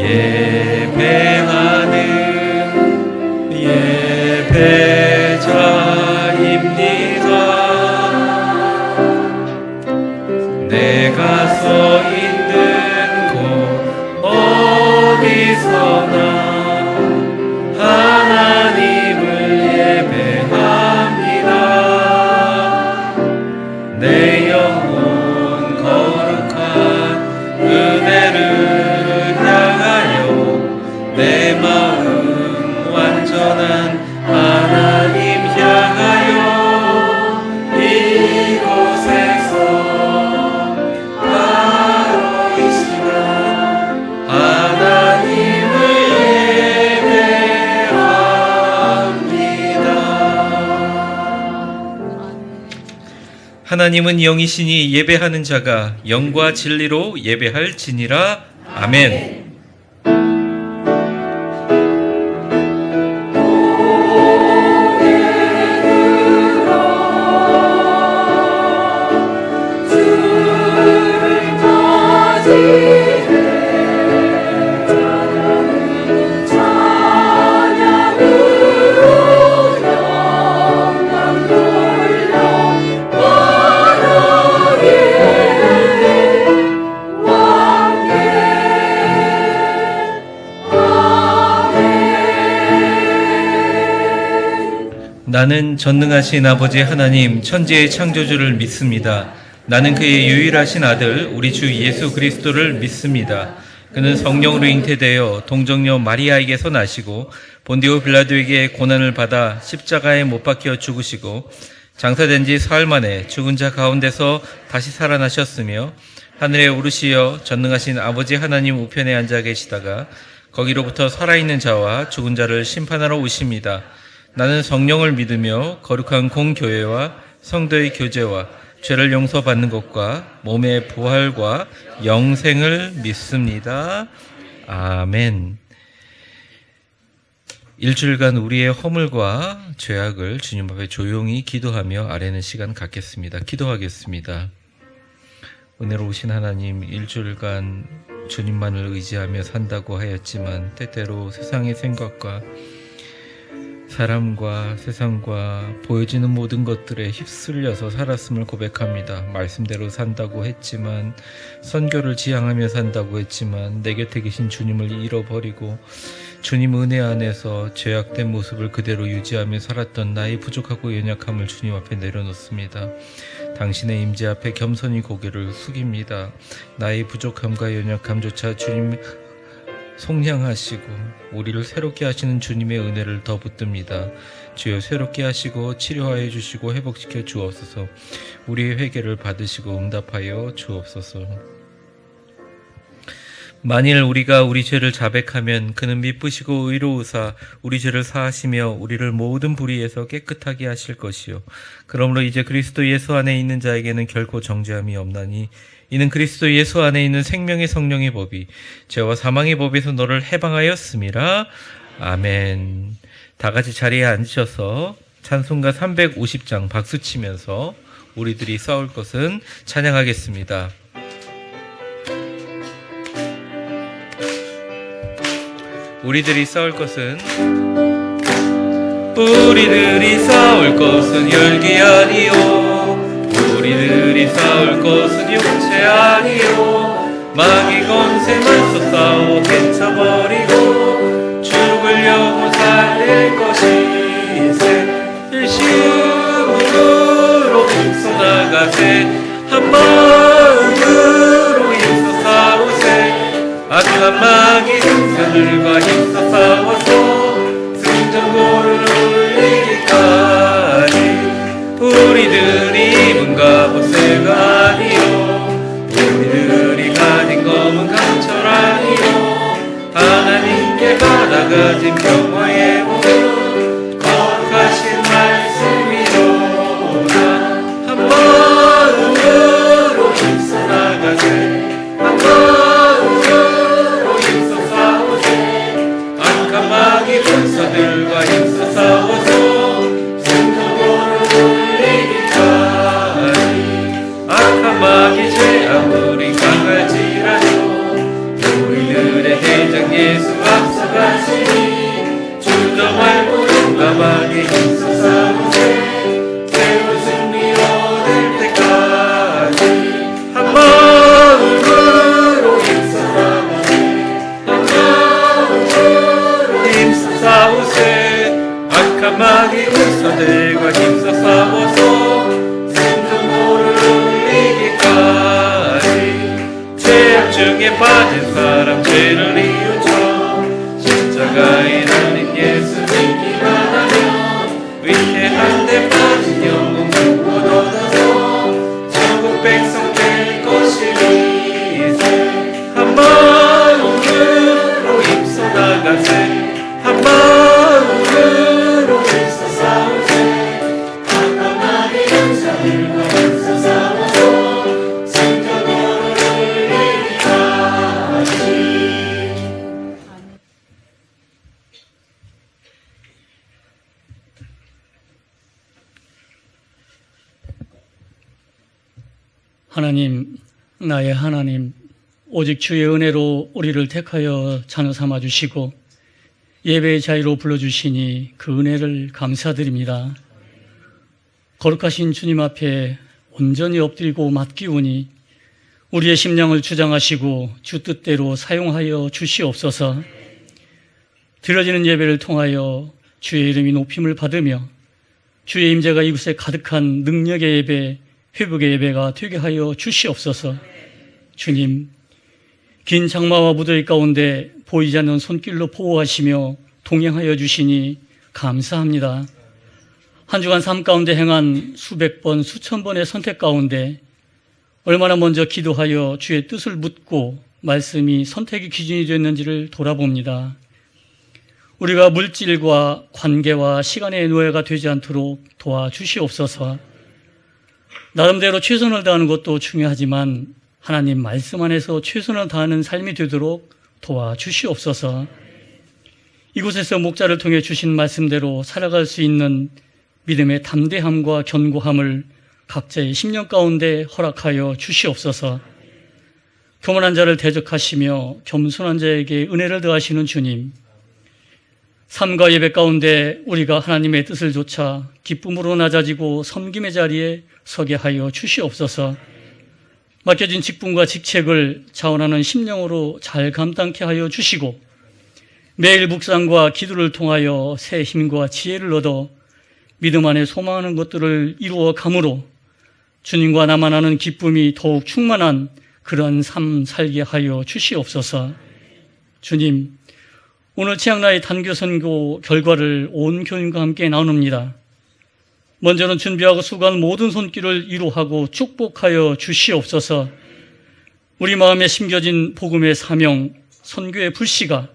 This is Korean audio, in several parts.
예배하는 예배자입니다. 내가 서 있는 곳 어디서나 하나님을 예배합니다. 내 영혼 거룩한 은혜를 향하여 내 마음 완전한 하나님 향하여 이곳에서 바로 이 시간 하나님을 예배합니다. 하나님은 영이시니 예배하는 자가 영과 진리로 예배할지니라. 아멘. 나는 전능하신 아버지 하나님 천지의 창조주를 믿습니다. 나는 그의 유일하신 아들 우리 주 예수 그리스도를 믿습니다. 그는 성령으로 잉태되어 동정녀 마리아에게서 나시고 본디오 빌라도에게 고난을 받아 십자가에 못 박혀 죽으시고 장사된 지 사흘 만에 죽은 자 가운데서 다시 살아나셨으며 하늘에 오르시어 전능하신 아버지 하나님 우편에 앉아 계시다가 거기로부터 살아있는 자와 죽은 자를 심판하러 오십니다. 나는 성령을 믿으며 거룩한 공교회와 성도의 교제와 죄를 용서받는 것과 몸의 부활과 영생을 믿습니다. 아멘. 일주일간 우리의 허물과 죄악을 주님 앞에 조용히 기도하며 아뢰는 시간 갖겠습니다. 기도하겠습니다. 은혜로우신 하나님, 일주일간 주님만을 의지하며 산다고 하였지만 때때로 세상의 생각과 사람과 세상과 보여지는 모든 것들에 휩쓸려서 살았음을 고백합니다. 말씀대로 산다고 했지만, 선교를 지향하며 산다고 했지만 내 곁에 계신 주님을 잃어버리고 주님 은혜 안에서 죄악된 모습을 그대로 유지하며 살았던 나의 부족하고 연약함을 주님 앞에 내려놓습니다. 당신의 임재 앞에 겸손히 고개를 숙입니다. 나의 부족함과 연약함조차 주님 속량하시고 우리를 새롭게 하시는 주님의 은혜를 더 붙듭니다. 주여, 새롭게 하시고 치료하여 주시고 회복시켜 주옵소서. 우리의 회개를 받으시고 응답하여 주옵소서. 만일 우리가 우리 죄를 자백하면 그는 미쁘시고 의로우사 우리 죄를 사하시며 우리를 모든 불의에서 깨끗하게 하실 것이요, 그러므로 이제 그리스도 예수 안에 있는 자에게는 결코 정죄함이 없나니 이는 그리스도 예수 안에 있는 생명의 성령의 법이 죄와 사망의 법에서 너를 해방하였음이라. 아멘. 다 같이 자리에 앉으셔서 찬송가 350장 박수치면서 우리들이 싸울 것은 찬양하겠습니다. 우리들이 싸울 것은 열기 아니요, 우리들이 싸울 것은 육체 아니요, 마귀 권세 맞서 싸워 헤쳐버리고 죽을 영혼 살릴 것이세. 일심으로 힘써 나가세, 한 마음으로 힘써 싸우세. 악한 마귀 승자들과 힘써 싸워서 승전고를 올리기까지. 우리들이 문과 보세가 아니요, 우리들이 가진 검은 강철 아니요, 하나님께 받아가진 평화의 몸 거룩하신 말씀이로다. 한 마음으로 힘써 나가세, 한 마음으로 힘써 싸우세. 악한 마귀 군사들과 힘써 싸워서 마귀 죄 아무리 강할지라도 우리들 그의 대장 예수 앞서가시니 주저 말고 용감하게 힘써 싸우세 세월 승리 얻을 때까지 한 마음으로 힘써 싸우세 한 마음으로 힘써 싸우세 악한 마귀 군사들과 힘써 싸워서 생존호를 이기기까지 죄악 중에 빠진 사람 죄를 이루쳐 십자가에 달린 예수 믿기만 하면 위태한 데 빠진 영웅 구원 얻어서 천국 백성 될 것이리세 한 마음으로 힘써 나가세 한 마음으로 힘써 싸우세 악한 마귀 군사들과 힘써 싸워서 생존호를 하나님, 나의 하나님, 오직 주의 은혜로 우리를 택하여 자녀 삼아 주시고 예배의 자리로 불러주시니 그 은혜를 감사드립니다. 거룩하신 주님 앞에 온전히 엎드리고 맡기오니 우리의 심령을 주장하시고 주 뜻대로 사용하여 주시옵소서. 드려지는 예배를 통하여 주의 이름이 높임을 받으며 주의 임재가 이곳에 가득한 능력의 예배, 회복의 예배가 되게 하여 주시옵소서. 주님, 긴 장마와 무더위 가운데 보이지 않는 손길로 보호하시며 동행하여 주시니 감사합니다. 한 주간 삶 가운데 행한 수백 번, 수천 번의 선택 가운데 얼마나 먼저 기도하여 주의 뜻을 묻고 말씀이 선택의 기준이 되었는지를 돌아봅니다. 우리가 물질과 관계와 시간의 노예가 되지 않도록 도와주시옵소서. 나름대로 최선을 다하는 것도 중요하지만 하나님 말씀 안에서 최선을 다하는 삶이 되도록 도와주시옵소서. 이곳에서 목자를 통해 주신 말씀대로 살아갈 수 있는 믿음의 담대함과 견고함을 각자의 심령 가운데 허락하여 주시옵소서. 교만한 자를 대적하시며 겸손한 자에게 은혜를 더하시는 주님, 삶과 예배 가운데 우리가 하나님의 뜻을 좇아 기쁨으로 낮아지고 섬김의 자리에 서게 하여 주시옵소서. 맡겨진 직분과 직책을 자원하는 심령으로 잘 감당케 하여 주시고 매일 묵상과 기도를 통하여 새 힘과 지혜를 얻어 믿음 안에 소망하는 것들을 이루어 감으로 주님과 나만 아는 기쁨이 더욱 충만한 그런 삶 살게 하여 주시옵소서. 주님, 오늘 치앙라이 단교 선교 결과를 온 교인과 함께 나눕니다. 먼저는 준비하고 수고한 모든 손길을 이루하고 축복하여 주시옵소서. 우리 마음에 심겨진 복음의 사명, 선교의 불씨가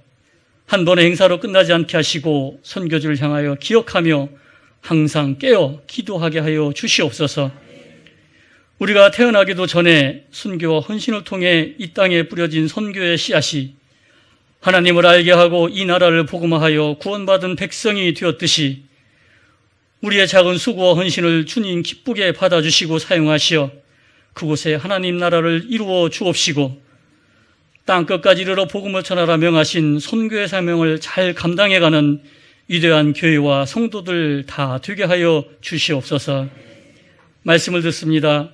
한 번의 행사로 끝나지 않게 하시고 선교지를 향하여 기억하며 항상 깨어 기도하게 하여 주시옵소서. 우리가 태어나기도 전에 순교와 헌신을 통해 이 땅에 뿌려진 선교의 씨앗이 하나님을 알게 하고 이 나라를 복음화하여 구원받은 백성이 되었듯이 우리의 작은 수고와 헌신을 주님 기쁘게 받아주시고 사용하시어 그곳에 하나님 나라를 이루어 주옵시고 땅끝까지 이르러 복음을 전하라 명하신 선교의 사명을 잘 감당해가는 위대한 교회와 성도들 다 되게 하여 주시옵소서. 말씀을 듣습니다.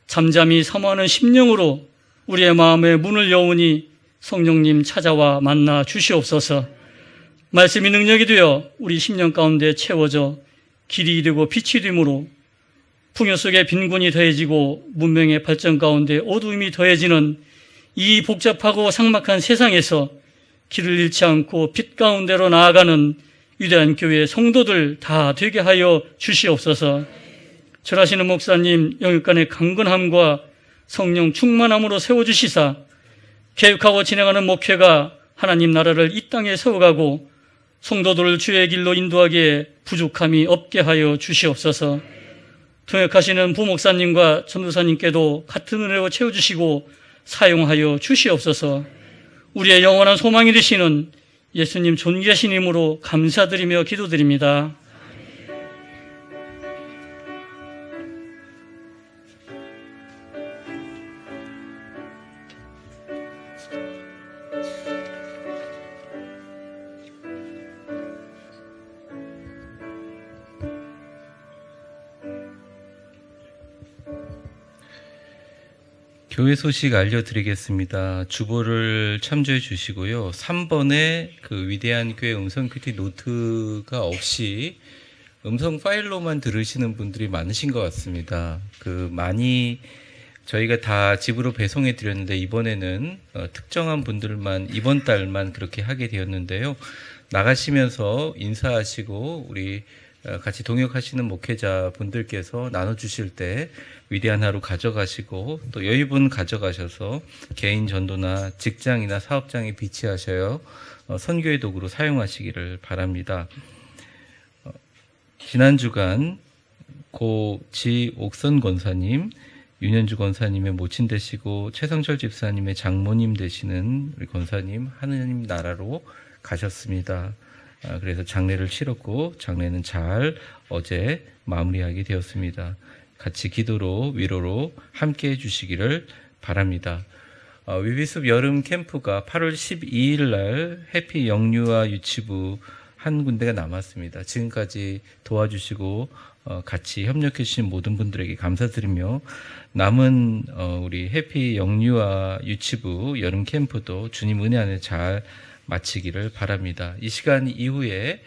잠잠히 사모하는 심령으로 우리의 마음의 문을 여오니 성령님 찾아와 만나 주시옵소서. 말씀이 능력이 되어 우리 심령 가운데 채워져 길이 되고 빛이 되므로 풍요 속에 빈곤이 더해지고 문명의 발전 가운데 어두움이 더해지는 이 복잡하고 삭막한 세상에서 길을 잃지 않고 빛 가운데로 나아가는 위대한 교회의 성도들 다 되게 하여 주시옵소서. 절하시는 목사님 영육간의 강건함과 성령 충만함으로 세워주시사 계획하고 진행하는 목회가 하나님 나라를 이 땅에 세워가고 성도들을 주의 길로 인도하기에 부족함이 없게 하여 주시옵소서. 통역하시는 부목사님과 전도사님께도 같은 은혜로 채워주시고 사용하여 주시옵소서. 우리의 영원한 소망이 되시는 예수님 존귀하신 이름으로 감사드리며 기도드립니다. 교회 소식 알려드리겠습니다. 주보를 참조해 주시고요. 3번에 그 위대한 교회 음성 큐티 노트가 없이 음성 파일로만 들으시는 분들이 많으신 것 같습니다. 많이 저희가 다 집으로 배송해 드렸는데 이번에는 특정한 분들만 이번 달만 그렇게 하게 되었는데요. 나가시면서 인사하시고 우리 같이 동역하시는 목회자 분들께서 나눠주실 때 위대한 하루 가져가시고 또 여유분 가져가셔서 개인 전도나 직장이나 사업장에 비치하셔요 선교의 도구로 사용하시기를 바랍니다. 지난 주간 고 지옥선 권사님, 윤현주 권사님의 모친 되시고 최성철 집사님의 장모님 되시는 우리 권사님 하느님 나라로 가셨습니다. 그래서 장례를 치렀고 장례는 잘 어제 마무리하게 되었습니다. 같이 기도로 위로로 함께 해주시기를 바랍니다. 위비숲 여름 캠프가 8월 12일 날 해피 영유아 유치부 한 군데가 남았습니다. 지금까지 도와주시고 같이 협력해 주신 모든 분들에게 감사드리며 남은 우리 해피 영유아 유치부 여름 캠프도 주님 은혜 안에 잘 마치기를 바랍니다. 이 시간 이후에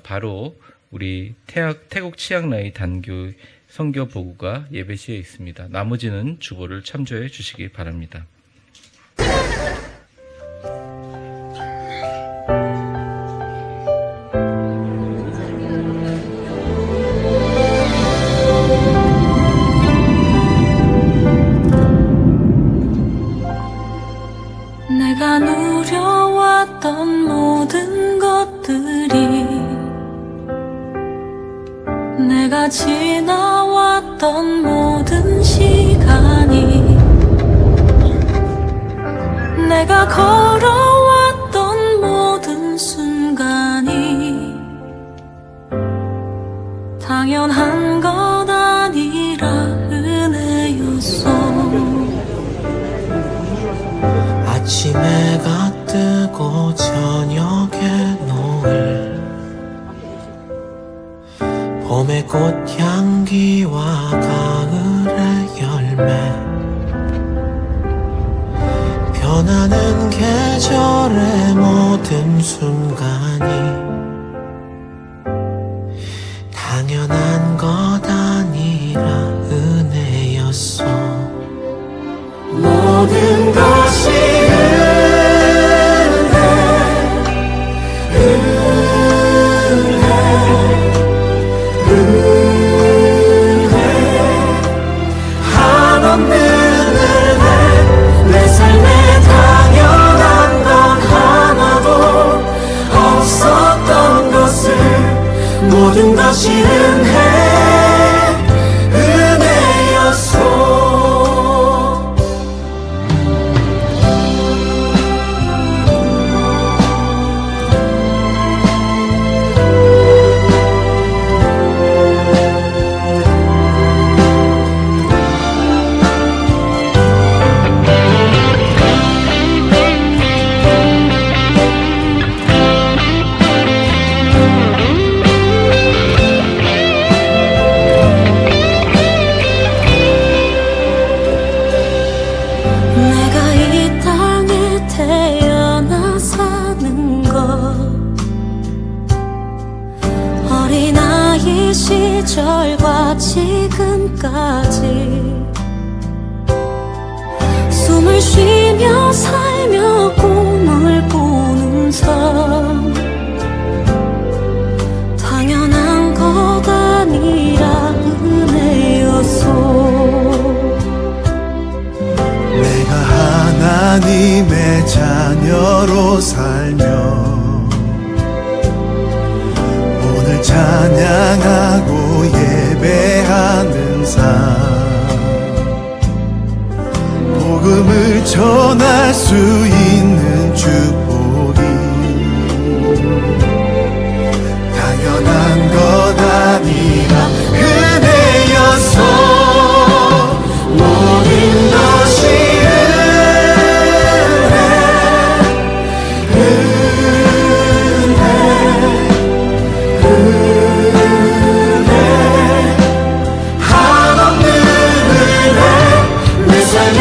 바로 우리 태국 치앙라이 단교 선교 보고가 예배시에 있습니다. 나머지는 주보를 참조해 주시기 바랍니다. 내가 누려왔던 모든 것들이 내가 지나왔던 모든 시간이 내가 걸어왔던 모든 순간이 당연한 것 아니라 은혜였어. 아침 해가 뜨고 저녁에 노을 봄의 꽃향기와 가을의 열매 변하는 계절의 모든 순간이 당연한 것 아니라 은혜였어. 모든 것이 한없는 은혜 내 삶에 당연한 건 하나도 없었던 것을 모든 것이 은혜였소. 시절과 지금까지 숨을 쉬며 살며 꿈을 꾸는 삶 당연한 것 아니라 은혜였소. 내가 하나님의 자녀로 살며 찬양하고 예배하는 삶 복음을 전할 수 있는 축복이 당연한 것 아니라 은혜였소. 모든 것이 한없는 은혜 내 삶에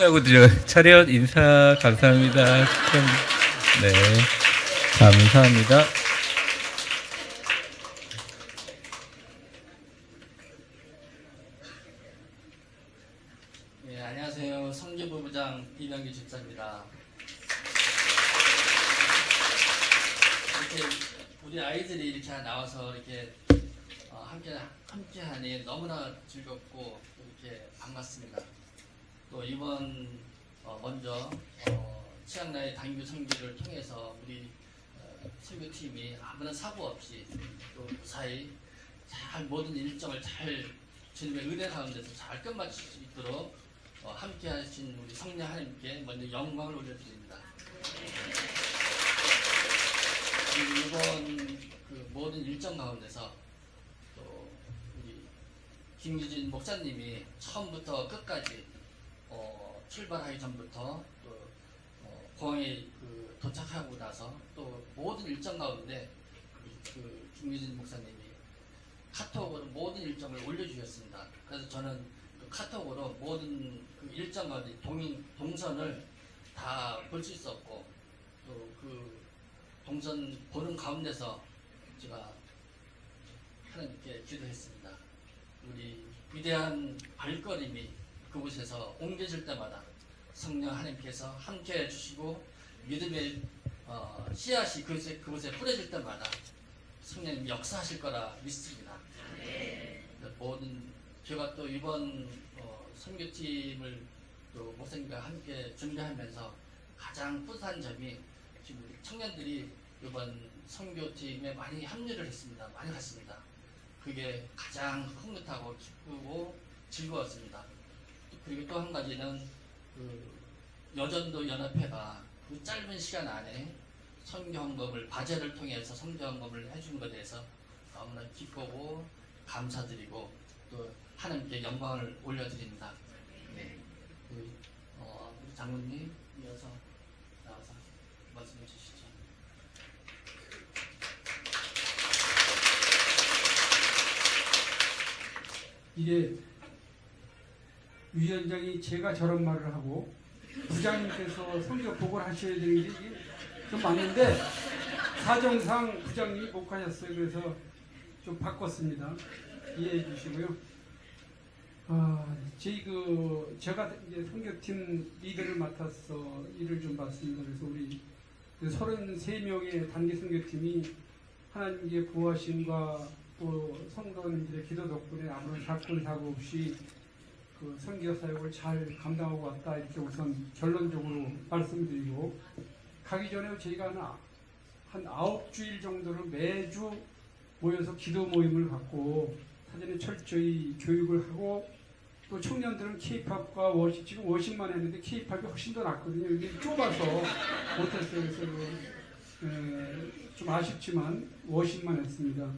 끝나고 차렷 인사 감사합니다. 네, 감사합니다. 네, 안녕하세요. 성교부부장 이명기 집사입니다. 이렇게 우리 아이들이 이렇게 나와서 이렇게 함께하니 너무나 즐겁고 이렇게 반갑습니다. 또 이번 먼저 치앙라이 당규 선교를 통해서 우리 선교팀이 아무런 사고 없이 또 무사히 잘 모든 일정을 잘 주님의 은혜 가운데서 잘 끝마칠 수 있도록 함께하신 우리 성령 하나님께 먼저 영광을 올려드립니다. 그리고 이번 그 모든 일정 가운데서 또 우리 김유진 목사님이 처음부터 끝까지 출발하기 전부터 또 공항에 도착하고 나서 또 모든 일정 가운데 그 김유진 목사님이 카톡으로 모든 일정을 올려주셨습니다. 그래서 저는 그 카톡으로 모든 그 일정 가운데 동선을 다 볼 수 있었고 또 그 동선 보는 가운데서 제가 하나님께 기도했습니다. 우리 위대한 발걸음이 그곳에서 옮겨질 때마다 성령 하나님께서 함께 해주시고 믿음의 씨앗이 그곳에 뿌려질 때마다 성령님 역사하실 거라 믿습니다. 모든 제가 또 이번 선교팀을 또 목사님과 함께 준비하면서 가장 뿌듯한 점이 지금 우리 청년들이 이번 선교팀에 많이 합류를 했습니다. 많이 갔습니다. 그게 가장 흐뭇하고 기쁘고 즐거웠습니다. 그리고 또 한 가지는 그 여전도 연합회가 그 짧은 시간 안에 선교헌금을 과제를 통해서 선교헌금을 해주는 것에 대해서 너무나 기쁘고 감사드리고 또 하나님께 영광을 올려드립니다. 네, 우리 장로님 이어서 나와서 말씀해 주시죠. 이게 위원장이 제가 저런 말을 하고 부장님께서 성적 보고를 하셔야 되는 게 이게 좀 맞는데 사정상 부장님이 못 가셨어요. 그래서 좀 바꿨습니다. 이해해 주시고요. 제가 이제 선교팀 리더를 맡아서 일을 좀 봤습니다. 그래서 우리 33명의 단기 선교팀이 하나님의 구하심과 또 성도님들의 기도 덕분에 아무런 사건 사고 없이 그 선교 사역을 잘 감당하고 왔다, 이렇게 우선 결론적으로 말씀드리고, 가기 전에 저희가 한 9주일 정도를 매주 모여서 기도 모임을 갖고 사전에 철저히 교육을 하고, 또 청년들은 K-팝과 워십, 지금 워십만 했는데 K-팝이 훨씬 더 낫거든요. 이게 좁아서 못했어요. 그래서 좀 아쉽지만 워십만 했습니다.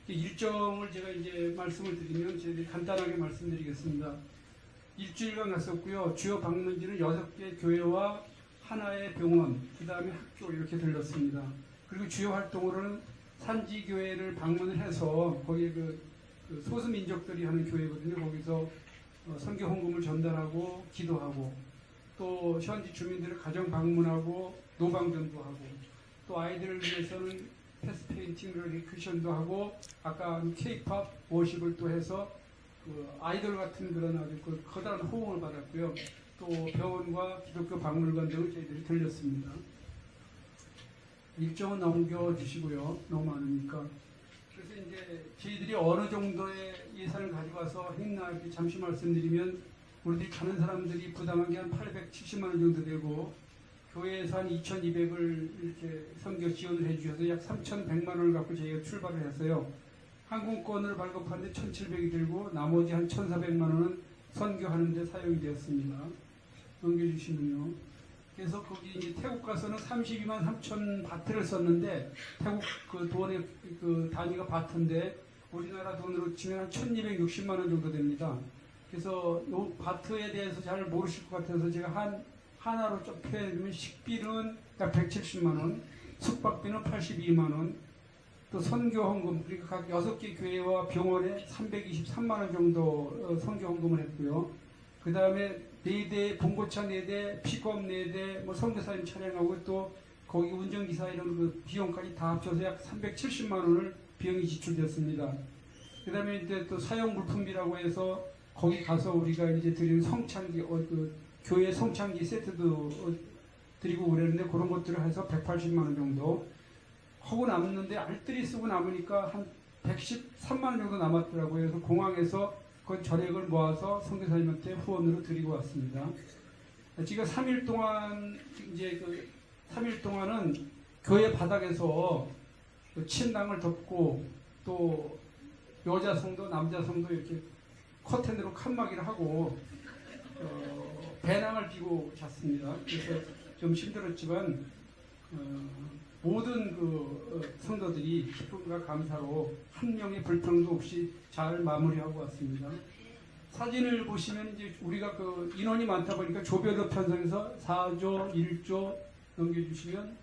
일정을 제가 이제 말씀을 드리면 저희들이 간단하게 말씀드리겠습니다. 일주일간 갔었고요. 주요 방문지는 6개 교회와 하나의 병원, 그 다음에 학교 이렇게 들렀습니다. 그리고 주요 활동으로는 산지교회를 방문을 해서 거기에 그 소수민족들이 하는 교회거든요. 거기서 선교 헌금을 전달하고 기도하고, 또 현지 주민들을 가정 방문하고 노방전도 하고, 또 아이들을 위해서는 패스 페인팅을 리크션도 하고, 아까 K-팝 워십을 또 해서 그 아이돌 같은 그런 아주 그 커다란 호응을 받았고요. 또 병원과 기독교 박물관 등을 저희들이 들렸습니다. 일정은 넘겨주시고요. 너무 많으니까. 그래서 이제 저희들이 어느 정도의 예산을 가지고 와서 했나 이렇게 잠시 말씀드리면, 우리들이 가는 사람들이 부담한 게 한 870만 원 정도 되고, 교회에서 한 2,200을 이렇게 선교 지원을 해주셔서 약 3,100만 원을 갖고 저희가 출발을 했어요. 항공권을 발급하는데 1,700이 들고 나머지 한 1,400만 원은 선교하는 데 사용이 되었습니다. 넘겨주시면요. 그래서 거기 이제 태국 가서는 32만 3천 바트를 썼는데, 태국 그 돈의 그 단위가 바트인데 우리나라 돈으로 치면 한 1,260만 원 정도 됩니다. 그래서 요 바트에 대해서 잘 모르실 것 같아서 제가 하나로 좀 표현해드리면, 식비는 약 170만 원, 숙박비는 82만 원, 또 선교 헌금, 그러니까 각 6개 교회와 병원에 323만 원 정도 선교 헌금을 했고요. 그 다음에 4대, 봉고차 4대, 픽업 4대, 뭐 선교사님 차량하고 또 거기 운전기사 이런 그 비용까지 다 합쳐서 약 370만 원을 비용이 지출됐습니다. 그 다음에 이제 또 사용 물품비라고 해서 거기 가서 우리가 이제 드리는 성찬기, 그 교회 성찬기 세트도 드리고 그랬는데 그런 것들을 해서 180만 원 정도 하고 남는데 알뜰히 쓰고 남으니까 한 113만 원 정도 남았더라고요. 그래서 공항에서 그 전액을 모아서 선교사님한테 후원으로 드리고 왔습니다. 지금 3일 동안 이제 그 3일 동안은 교회 바닥에서 그 침낭을 덮고 또 여자 성도, 남자 성도 이렇게 커튼으로 칸막이를 하고 배낭을 비고 잤습니다. 그래서 좀 힘들었지만 모든 그 성도들이 기쁨과 감사로 한 명의 불평도 없이 잘 마무리하고 왔습니다. 사진을 보시면 이제 우리가 그 인원이 많다 보니까 조별로 편성해서 4조, 1조 넘겨주시면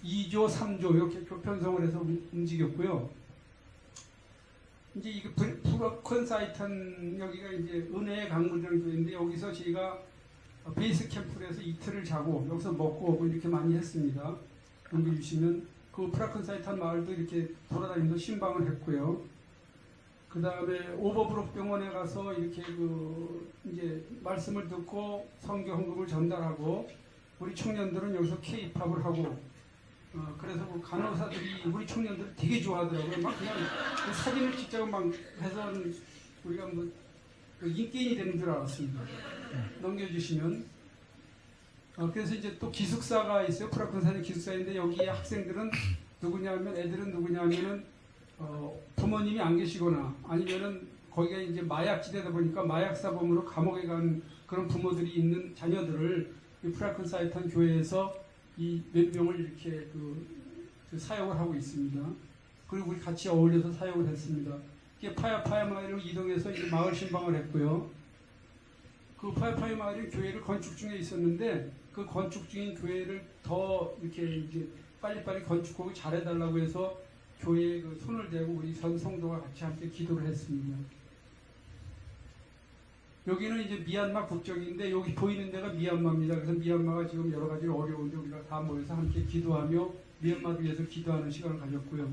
2조, 3조 이렇게 편성을 해서 움직였고요. 이제 이게 프라콘사이탄 여기가 이제 은혜의 강물이라는 교회인데 여기서 저희가 베이스 캠프를 해서 이틀을 자고 여기서 먹고 오고 이렇게 많이 했습니다. 넘겨주시면 그 프라콘사이탄 마을도 이렇게 돌아다니면서 신방을 했고요. 그 다음에 오버브룩 병원에 가서 이렇게 그 이제 말씀을 듣고 성교 헌금을 전달하고 우리 청년들은 여기서 K-팝을 하고 그래서 그 간호사들이 우리 청년들 되게 좋아하더라고요. 막 그냥 그 사진을 찍자고 막 해서 우리가 뭐 인기인이 되는 줄 알았습니다. 넘겨주시면 그래서 이제 또 기숙사가 있어요. 프라콘사이탄 기숙사인데 여기에 학생들은 누구냐면 애들은 누구냐면은 부모님이 안 계시거나 아니면은 거기가 이제 마약지대다 보니까 마약사범으로 감옥에 간 그런 부모들이 있는 자녀들을 이 프라콘사이탄 교회에서 이 몇 명을 이렇게 그 사역을 하고 있습니다. 그리고 우리 같이 어울려서 사역을 했습니다. 이게 파야파야 마을로 이동해서 이제 마을 신방을 했고요. 그 파야파야 마을이 교회를 건축 중에 있었는데 그 건축 중인 교회를 더 이렇게 이제 빨리빨리 건축하고 잘해달라고 해서 교회에 그 손을 대고 우리 전 성도가 같이 함께 기도를 했습니다. 여기는 이제 미얀마 국적인데 여기 보이는 데가 미얀마입니다. 그래서 미얀마가 지금 여러 가지로 어려운데 우리가 다 모여서 함께 기도하며 미얀마를 위해서 기도하는 시간을 가졌고요.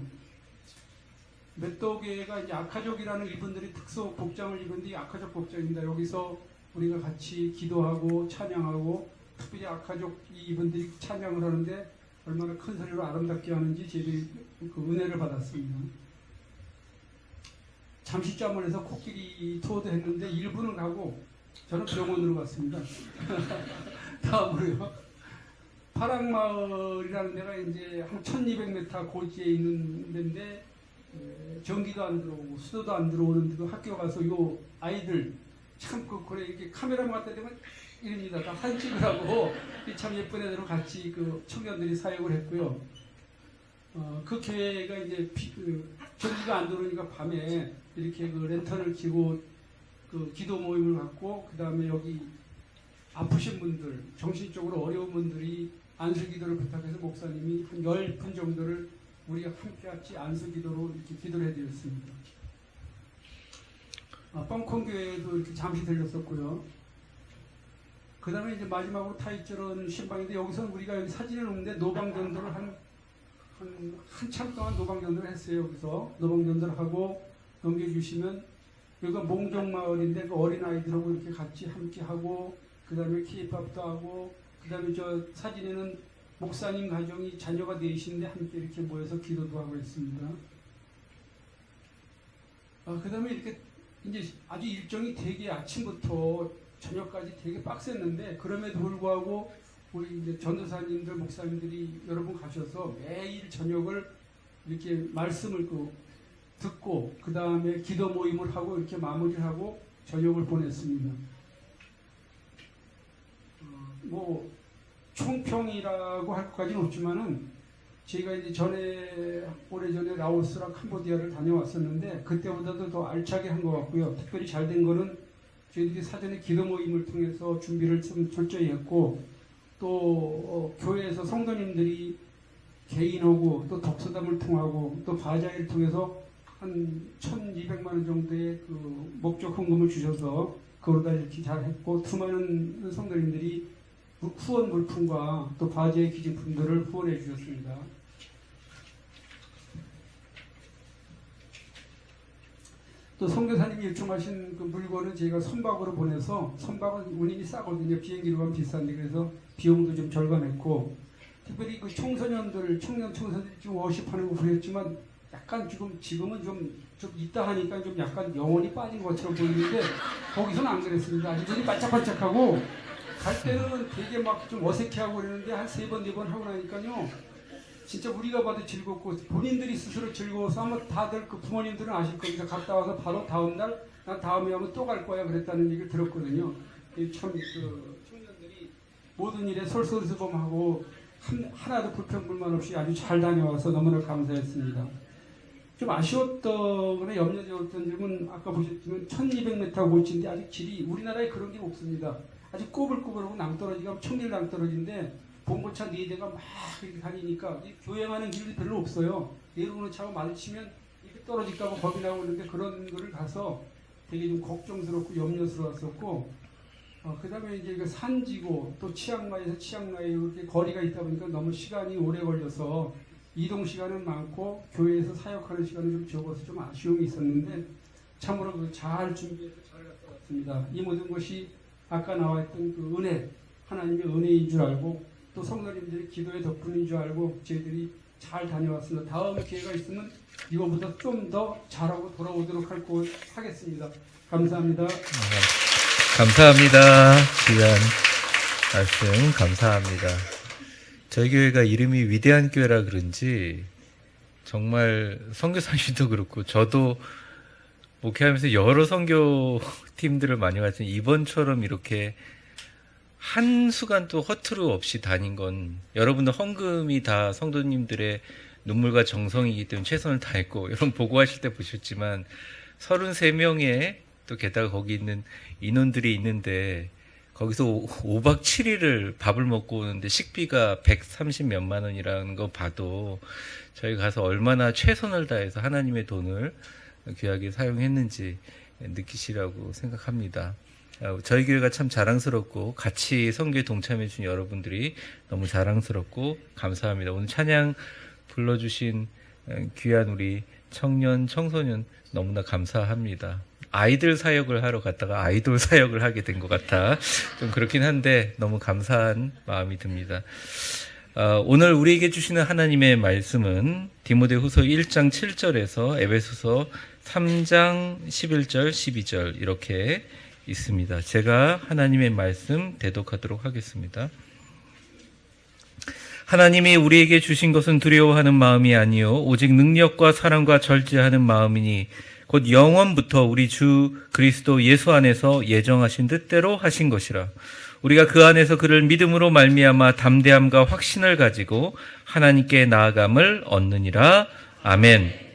맷도교회가 이제 아카족이라는 이분들이 특수 복장을 입은데 이 아카족 복장입니다. 여기서 우리가 같이 기도하고 찬양하고 특별히 아카족 이분들이 찬양을 하는데 얼마나 큰 소리로 아름답게 하는지 저희들이 그 은혜를 받았습니다. 잠시잠을 해서 코끼리 투어도 했는데 일부는 가고 저는 병원으로 갔습니다. 다음으로요. 파랑마을이라는 데가 이제 한 1200m 고지에 있는 데인데 전기도 안 들어오고 수도도 안 들어오는데도 학교 가서 요 아이들 참 그래 이렇게 카메라만 갖다 대면 이럽니다. 다 사진 찍으라고 참 예쁜 애들로 같이 그 청년들이 사역을 했고요. 그 교회가 이제 전기가 안 들어오니까 밤에 이렇게 그 랜턴을 켜고 그 기도 모임을 갖고 그 다음에 여기 아프신 분들, 정신적으로 어려운 분들이 안수 기도를 부탁해서 목사님이 한 10분 정도를 우리가 함께 같이 안수 기도로 이렇게 기도를 해드렸습니다. 뻥콩 교회도 이렇게 잠시 들렸었고요. 그 다음에 이제 마지막으로 타이처런 신방인데 여기서 우리가 여기 사진을 놓는데 노방전도를 한참 동안 노방전도를 했어요. 여기서 노방전도를 하고 넘겨주시면 여기가 몽정마을인데 그 어린아이들하고 이렇게 같이 함께 하고 그 다음에 K-팝도 하고 그 다음에 저 사진에는 목사님 가정이 자녀가 4이신데 함께 이렇게 모여서 기도도 하고 있습니다. 그 다음에 이렇게 이제 아주 일정이 되게 아침부터 저녁까지 되게 빡셌는데 그럼에도 불구하고 우리 이제 전도사님들, 목사님들이 여러 분 가셔서 매일 저녁을 이렇게 말씀을 듣고 그 다음에 기도 모임을 하고 이렇게 마무리를 하고 저녁을 보냈습니다. 뭐 총평이라고 할 것까지는 없지만은 제가 이제 오래전에 라오스랑 캄보디아를 다녀왔었는데 그때보다도 더 알차게 한 것 같고요. 특별히 잘 된 거는 저희들이 사전에 기도 모임을 통해서 준비를 좀 철저히 했고 또 교회에서 성도님들이 개인하고 또 독서담을 통하고 또 바자회를 통해서 한 1,200만 원 정도의 그 목적 헌금을 주셔서 그거로 다 이렇게 잘 했고, 수많은 성도님들이 후원 물품과 또 바지의 기증품들을 후원해 주셨습니다. 또 선교사님이 요청하신 그 물건은 저희가 선박으로 보내서, 선박은 운임이 싸거든요. 비행기로 가면 비싼데, 그래서 비용도 좀 절감했고, 특별히 그 청소년들이 지금 워십하는 거 그랬지만 약간 지금은 좀 있다 하니까 좀 약간 영혼이 빠진 것처럼 보이는데, 거기서는 안 그랬습니다. 아주 눈이 반짝반짝하고, 갈 때는 되게 막 좀 어색해하고 그러는데 한 3번, 4번 하고 나니까요, 진짜 우리가 봐도 즐겁고 본인들이 스스로 즐거워서 아마 다들 그 부모님들은 아실 겁니다. 갔다 와서 바로 다음날 난 다음에 하면 또 갈 거야 그랬다는 얘기를 들었거든요. 참 그 청년들이 모든 일에 솔선수범하고 하나도 불평불만 없이 아주 잘 다녀와서 너무나 감사했습니다. 좀 아쉬웠던 거나 염려되었던 점은 아까 보셨지만 1200m 고치인데 아직 질이 우리나라에 그런 게 없습니다. 아주 꼬불꼬불하고 낭떠러지가 청길 낭떠러지인데 봉고차 4대가 막 이렇게 다니니까 교행하는 길이 별로 없어요. 내려오는 차가 마주치면 이렇게 떨어질까봐 겁이 나고 그러는데 그런 거를 가서 되게 좀 걱정스럽고 염려스러웠었고, 그 다음에 이제 그 산지고 또 치앙마이에서 치앙마이 이렇게 거리가 있다 보니까 너무 시간이 오래 걸려서 이동 시간은 많고 교회에서 사역하는 시간은 좀 적어서 좀 아쉬움이 있었는데 참으로 잘 준비해서 잘 갔다 왔습니다. 이 모든 것이 아까 나와있던 그 은혜, 하나님의 은혜인 줄 알고 또 성도님들의 기도의 덕분인 줄 알고 저희들이 잘 다녀왔습니다. 다음 기회가 있으면 이거보다 좀 더 잘하고 돌아오도록 하겠습니다. 감사합니다. 감사합니다. 귀한 말씀 감사합니다. 저희 교회가 이름이 위대한 교회라 그런지 정말 선교사님도 그렇고 저도 목회하면서 여러 선교팀들을 많이 갔지만 이번처럼 이렇게 한 수간도 허투루 없이 다닌 건 여러분들 헌금이 다 성도님들의 눈물과 정성이기 때문에 최선을 다했고, 여러분 보고하실 때 보셨지만 33명의 또 게다가 거기 있는 인원들이 있는데 거기서 5박 7일을 밥을 먹고 오는데 식비가 130 몇만 원이라는 거 봐도 저희 가서 얼마나 최선을 다해서 하나님의 돈을 귀하게 사용했는지 느끼시라고 생각합니다. 저희 교회가 참 자랑스럽고 같이 선교에 동참해 주신 여러분들이 너무 자랑스럽고 감사합니다. 오늘 찬양 불러주신 귀한 우리 청년, 청소년 너무나 감사합니다. 아이들 사역을 하러 갔다가 아이돌 사역을 하게 된 것 같아 좀 그렇긴 한데 너무 감사한 마음이 듭니다. 오늘 우리에게 주시는 하나님의 말씀은 디모데후서 1장 7절에서 에베소서 3장 11절 12절 이렇게 있습니다. 제가 하나님의 말씀 대독하도록 하겠습니다. 하나님이 우리에게 주신 것은 두려워하는 마음이 아니요 오직 능력과 사랑과 절제하는 마음이니 곧 영원부터 우리 주 그리스도 예수 안에서 예정하신 뜻대로 하신 것이라. 우리가 그 안에서 그를 믿음으로 말미암아 담대함과 확신을 가지고 하나님께 나아감을 얻느니라. 아멘.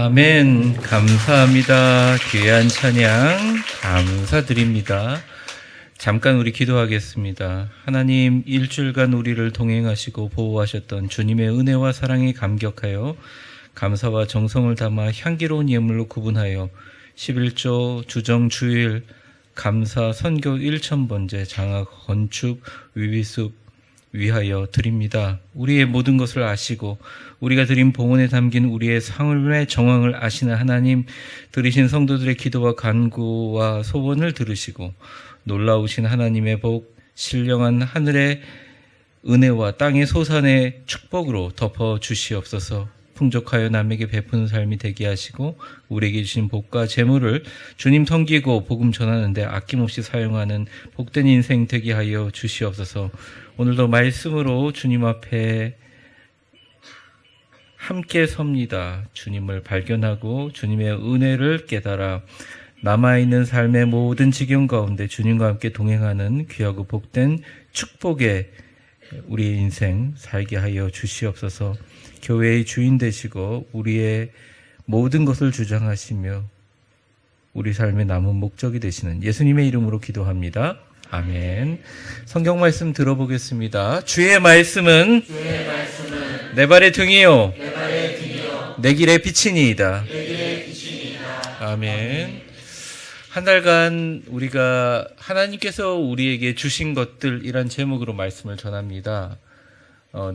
아멘. 감사합니다. 귀한 찬양 감사드립니다. 잠깐 우리 기도하겠습니다. 하나님, 일주일간 우리를 동행하시고 보호하셨던 주님의 은혜와 사랑에 감격하여 감사와 정성을 담아 향기로운 예물로 구분하여 11조 주정 주일 감사 선교 1000번째 장학 건축 위위숲 위하여 드립니다. 우리의 모든 것을 아시고 우리가 드린 봉헌에 담긴 우리의 삶의 정황을 아시는 하나님, 들으신 성도들의 기도와 간구와 소원을 들으시고 놀라우신 하나님의 복, 신령한 하늘의 은혜와 땅의 소산의 축복으로 덮어 주시옵소서. 풍족하여 남에게 베푸는 삶이 되게 하시고 우리에게 주신 복과 재물을 주님 섬기고 복음 전하는데 아낌없이 사용하는 복된 인생 되게 하여 주시옵소서. 오늘도 말씀으로 주님 앞에 함께 섭니다. 주님을 발견하고 주님의 은혜를 깨달아 남아있는 삶의 모든 지경 가운데 주님과 함께 동행하는 귀하고 복된 축복의 우리 인생 살게 하여 주시옵소서. 교회의 주인 되시고 우리의 모든 것을 주장하시며 우리 삶의 남은 목적이 되시는 예수님의 이름으로 기도합니다. 아멘. 성경 말씀 들어보겠습니다. 주의 말씀은 내 발의 등이요 내 길의 빛이니이다. 아멘. 한 달간 우리가 하나님께서 우리에게 주신 것들이란 제목으로 말씀을 전합니다.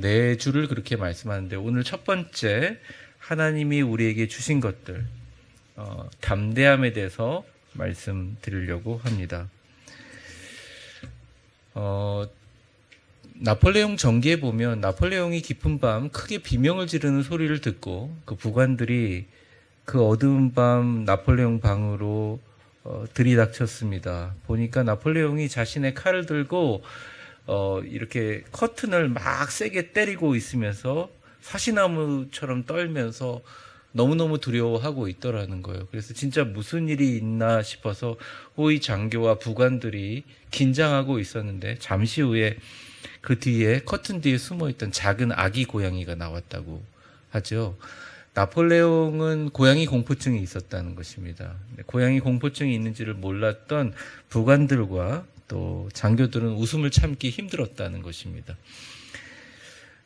네 주를 그렇게 말씀하는데 오늘 첫 번째 하나님이 우리에게 주신 것들, 담대함에 대해서 말씀드리려고 합니다. 나폴레옹 전기에 보면 나폴레옹이 깊은 밤 크게 비명을 지르는 소리를 듣고 그 부관들이 그 어두운 밤 나폴레옹 방으로 들이닥쳤습니다. 보니까 나폴레옹이 자신의 칼을 들고 이렇게 커튼을 막 세게 때리고 있으면서 사시나무처럼 떨면서 너무너무 두려워하고 있더라는 거예요. 그래서 진짜 무슨 일이 있나 싶어서 호위 장교와 부관들이 긴장하고 있었는데 잠시 후에 그 뒤에 커튼 뒤에 숨어있던 작은 아기 고양이가 나왔다고 하죠. 나폴레옹은 고양이 공포증이 있었다는 것입니다. 고양이 공포증이 있는지를 몰랐던 부관들과 또 장교들은 웃음을 참기 힘들었다는 것입니다.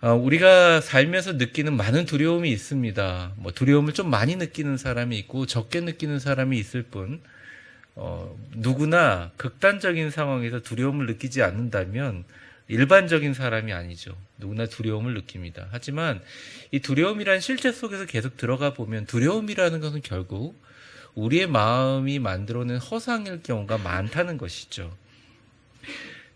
우리가 살면서 느끼는 많은 두려움이 있습니다. 두려움을 좀 많이 느끼는 사람이 있고 적게 느끼는 사람이 있을 뿐, 누구나 극단적인 상황에서 두려움을 느끼지 않는다면 일반적인 사람이 아니죠. 누구나 두려움을 느낍니다. 하지만 이 두려움이란 실제 속에서 계속 들어가 보면 두려움이라는 것은 결국 우리의 마음이 만들어낸 허상일 경우가 많다는 것이죠.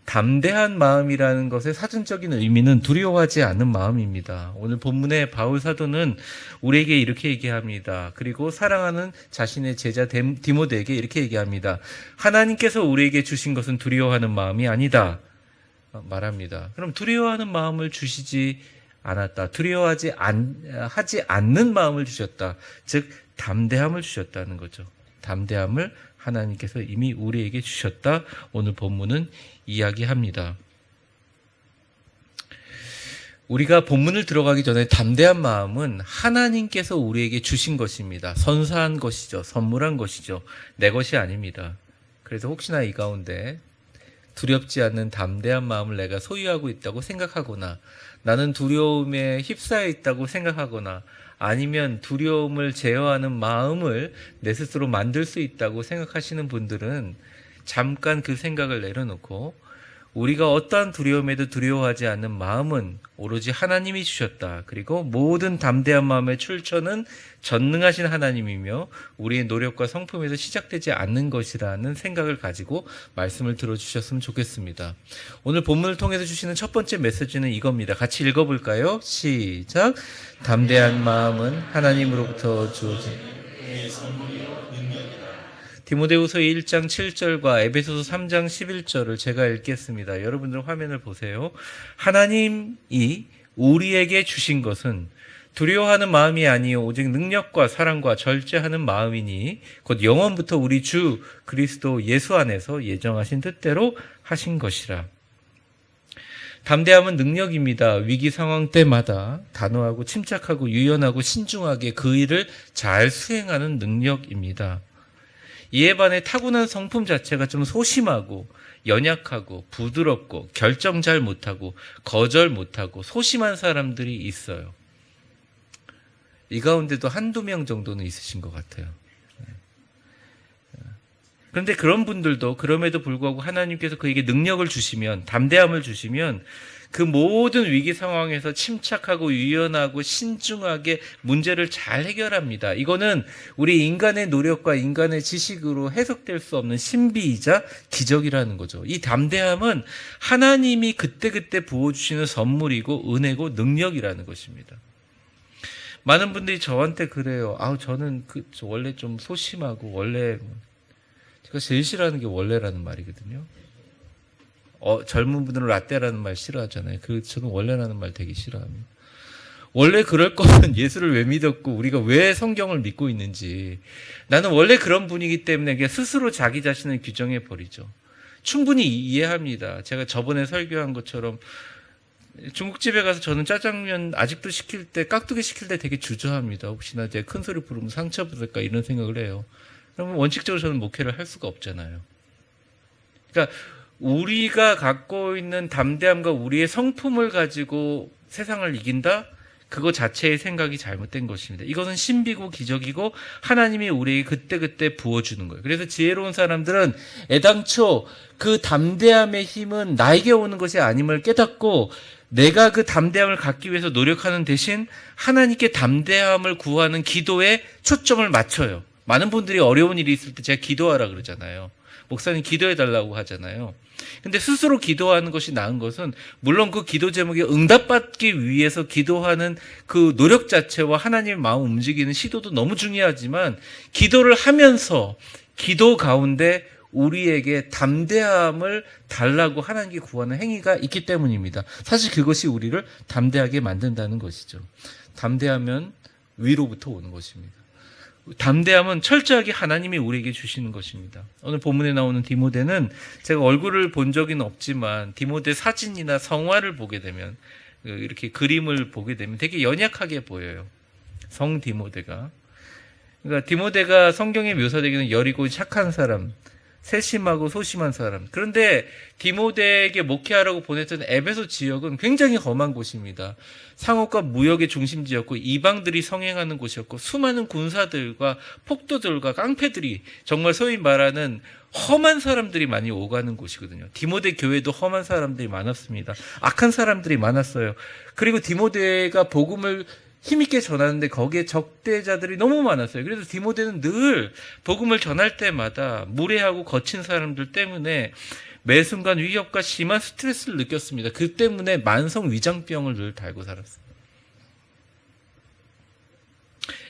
담대한 마음이라는 것의 사전적인 의미는 두려워하지 않는 마음입니다. 오늘 본문의 바울 사도는 우리에게 이렇게 얘기합니다. 그리고 사랑하는 자신의 제자 디모데에게 이렇게 얘기합니다. 하나님께서 우리에게 주신 것은 두려워하는 마음이 아니다 말합니다. 그럼 두려워하는 마음을 주시지 않았다. 두려워하지 않는 마음을 주셨다. 즉 담대함을 주셨다는 거죠. 담대함을 하나님께서 이미 우리에게 주셨다. 오늘 본문은 이야기합니다. 우리가 본문을 들어가기 전에 담대한 마음은 하나님께서 우리에게 주신 것입니다. 선사한 것이죠. 선물한 것이죠. 내 것이 아닙니다. 그래서 혹시나 이 가운데 두렵지 않는 담대한 마음을 내가 소유하고 있다고 생각하거나 나는 두려움에 휩싸여 있다고 생각하거나 아니면 두려움을 제어하는 마음을 내 스스로 만들 수 있다고 생각하시는 분들은 잠깐 그 생각을 내려놓고 우리가 어떠한 두려움에도 두려워하지 않는 마음은 오로지 하나님이 주셨다. 그리고 모든 담대한 마음의 출처는 전능하신 하나님이며 우리의 노력과 성품에서 시작되지 않는 것이라는 생각을 가지고 말씀을 들어주셨으면 좋겠습니다. 오늘 본문을 통해서 주시는 첫 번째 메시지는 이겁니다. 같이 읽어볼까요? 시작. 담대한 마음은 하나님으로부터 주어진 디모데후서 1장 7절과 에베소서 3장 11절을 제가 읽겠습니다. 여러분들 화면을 보세요. 하나님이 우리에게 주신 것은 두려워하는 마음이 아니요 오직 능력과 사랑과 절제하는 마음이니 곧 영원부터 우리 주 그리스도 예수 안에서 예정하신 뜻대로 하신 것이라. 담대함은 능력입니다. 위기 상황 때마다 단호하고 침착하고 유연하고 신중하게 그 일을 잘 수행하는 능력입니다. 이에 반해 타고난 성품 자체가 좀 소심하고 연약하고 부드럽고 결정 잘 못하고 거절 못하고 소심한 사람들이 있어요. 이 가운데도 한두 명 정도는 있으신 것 같아요. 그런데 그런 분들도 그럼에도 불구하고 하나님께서 그에게 능력을 주시면, 담대함을 주시면 그 모든 위기 상황에서 침착하고 유연하고 신중하게 문제를 잘 해결합니다. 이거는 우리 인간의 노력과 인간의 지식으로 해석될 수 없는 신비이자 기적이라는 거죠. 이 담대함은 하나님이 그때그때 부어주시는 선물이고 은혜고 능력이라는 것입니다. 많은 분들이 저한테 그래요. 저는 저 원래 좀 소심하고 원래 제가 제일 싫어하는 게 원래라는 말이거든요. 젊은 분들은 라떼라는 말 싫어하잖아요. 저는 원래라는 말 되게 싫어합니다. 원래 그럴 거면 예수를 왜 믿었고 우리가 왜 성경을 믿고 있는지, 나는 원래 그런 분이기 때문에 그냥 스스로 자기 자신을 규정해 버리죠. 충분히 이해합니다. 제가 저번에 설교한 것처럼 중국집에 가서 저는 짜장면 아직도 시킬 때, 깍두기 시킬 때 되게 주저합니다. 혹시나 제가 큰 소리 부르면 상처받을까 이런 생각을 해요. 그러면 원칙적으로 저는 목회를 할 수가 없잖아요. 그러니까 우리가 갖고 있는 담대함과 우리의 성품을 가지고 세상을 이긴다? 그거 자체의 생각이 잘못된 것입니다. 이것은 신비고 기적이고 하나님이 우리에게 그때그때 부어주는 거예요. 그래서 지혜로운 사람들은 애당초 그 담대함의 힘은 나에게 오는 것이 아님을 깨닫고 내가 그 담대함을 갖기 위해서 노력하는 대신 하나님께 담대함을 구하는 기도에 초점을 맞춰요. 많은 분들이 어려운 일이 있을 때 제가 기도하라 그러잖아요. 목사님 기도해달라고 하잖아요. 근데 스스로 기도하는 것이 나은 것은, 물론 그 기도 제목에 응답받기 위해서 기도하는 그 노력 자체와 하나님의 마음 움직이는 시도도 너무 중요하지만, 기도를 하면서 기도 가운데 우리에게 담대함을 달라고 하나님께 구하는 행위가 있기 때문입니다. 사실 그것이 우리를 담대하게 만든다는 것이죠. 담대하면 위로부터 오는 것입니다. 담대함은 철저하게 하나님이 우리에게 주시는 것입니다. 오늘 본문에 나오는 디모데는 제가 얼굴을 본 적은 없지만 디모데 사진이나 성화를 보게 되면, 이렇게 그림을 보게 되면 되게 연약하게 보여요. 성 디모데가. 그러니까 디모데가 성경에 묘사되기는 여리고 착한 사람, 세심하고 소심한 사람. 그런데 디모데에게 목회하라고 보냈던 에베소 지역은 굉장히 험한 곳입니다. 상업과 무역의 중심지였고 이방들이 성행하는 곳이었고 수많은 군사들과 폭도들과 깡패들이, 정말 소위 말하는 험한 사람들이 많이 오가는 곳이거든요. 디모데 교회도 험한 사람들이 많았습니다. 악한 사람들이 많았어요. 그리고 디모데가 복음을 힘있게 전하는데 거기에 적대자들이 너무 많았어요. 그래서 디모데는 늘 복음을 전할 때마다 무례하고 거친 사람들 때문에 매 순간 위협과 심한 스트레스를 느꼈습니다. 그 때문에 만성 위장병을 늘 달고 살았어요.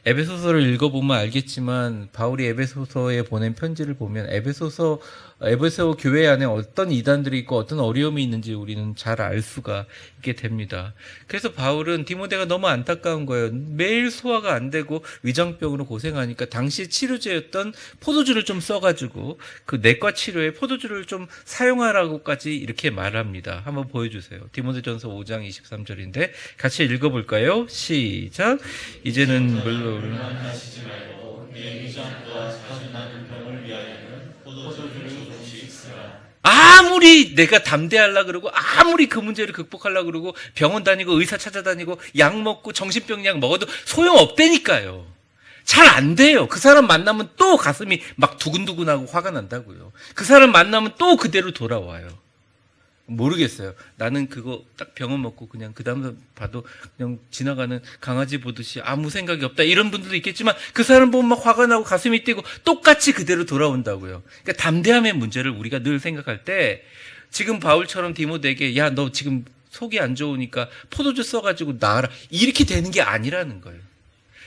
에베소서를 읽어보면 알겠지만 바울이 에베소서에 보낸 편지를 보면 에베소 교회 안에 어떤 이단들이 있고 어떤 어려움이 있는지 우리는 잘 알 수가 있게 됩니다. 그래서 바울은 디모데가 너무 안타까운 거예요. 매일 소화가 안 되고 위장병으로 고생하니까 당시 치료제였던 포도주를 좀 써가지고 그 내과 치료에 포도주를 좀 사용하라고까지 이렇게 말합니다. 한번 보여주세요. 디모데전서 5장 23절인데 같이 읽어볼까요? 시작. 이제는 물론 하시지 말고 내 위장과 자주 나는 병을 위하여는 포도주를 조금씩 쓰라. 아무리 내가 담대하려고 그러고 아무리 그 문제를 극복하려고 그러고 병원 다니고 의사 찾아다니고 약 먹고 정신병 약 먹어도 소용없다니까요. 잘 안 돼요. 그 사람 만나면 또 가슴이 막 두근두근하고 화가 난다고요. 그 사람 만나면 또 그대로 돌아와요. 모르겠어요. 나는 그거 딱 병원 먹고 그냥 그 다음 봐도 그냥 지나가는 강아지 보듯이 아무 생각이 없다 이런 분들도 있겠지만 그 사람 보면 막 화가 나고 가슴이 뛰고 똑같이 그대로 돌아온다고요. 그러니까 담대함의 문제를 우리가 늘 생각할 때 지금 바울처럼 디모데에게 야, 너 지금 속이 안 좋으니까 포도주 써가지고 나아라 이렇게 되는 게 아니라는 거예요.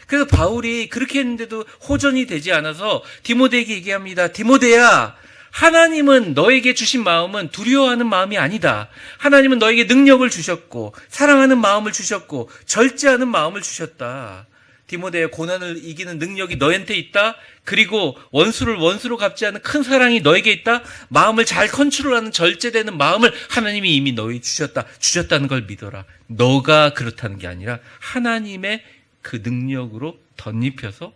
그래서 바울이 그렇게 했는데도 호전이 되지 않아서 디모데에게 얘기합니다. 디모데야, 하나님은 너에게 주신 마음은 두려워하는 마음이 아니다. 하나님은 너에게 능력을 주셨고 사랑하는 마음을 주셨고 절제하는 마음을 주셨다. 디모데의 고난을 이기는 능력이 너한테 있다. 그리고 원수를 원수로 갚지 않는 큰 사랑이 너에게 있다. 마음을 잘 컨트롤하는 절제되는 마음을 하나님이 이미 너에게 주셨다는 걸 믿어라. 너가 그렇다는 게 아니라 하나님의 그 능력으로 덧입혀서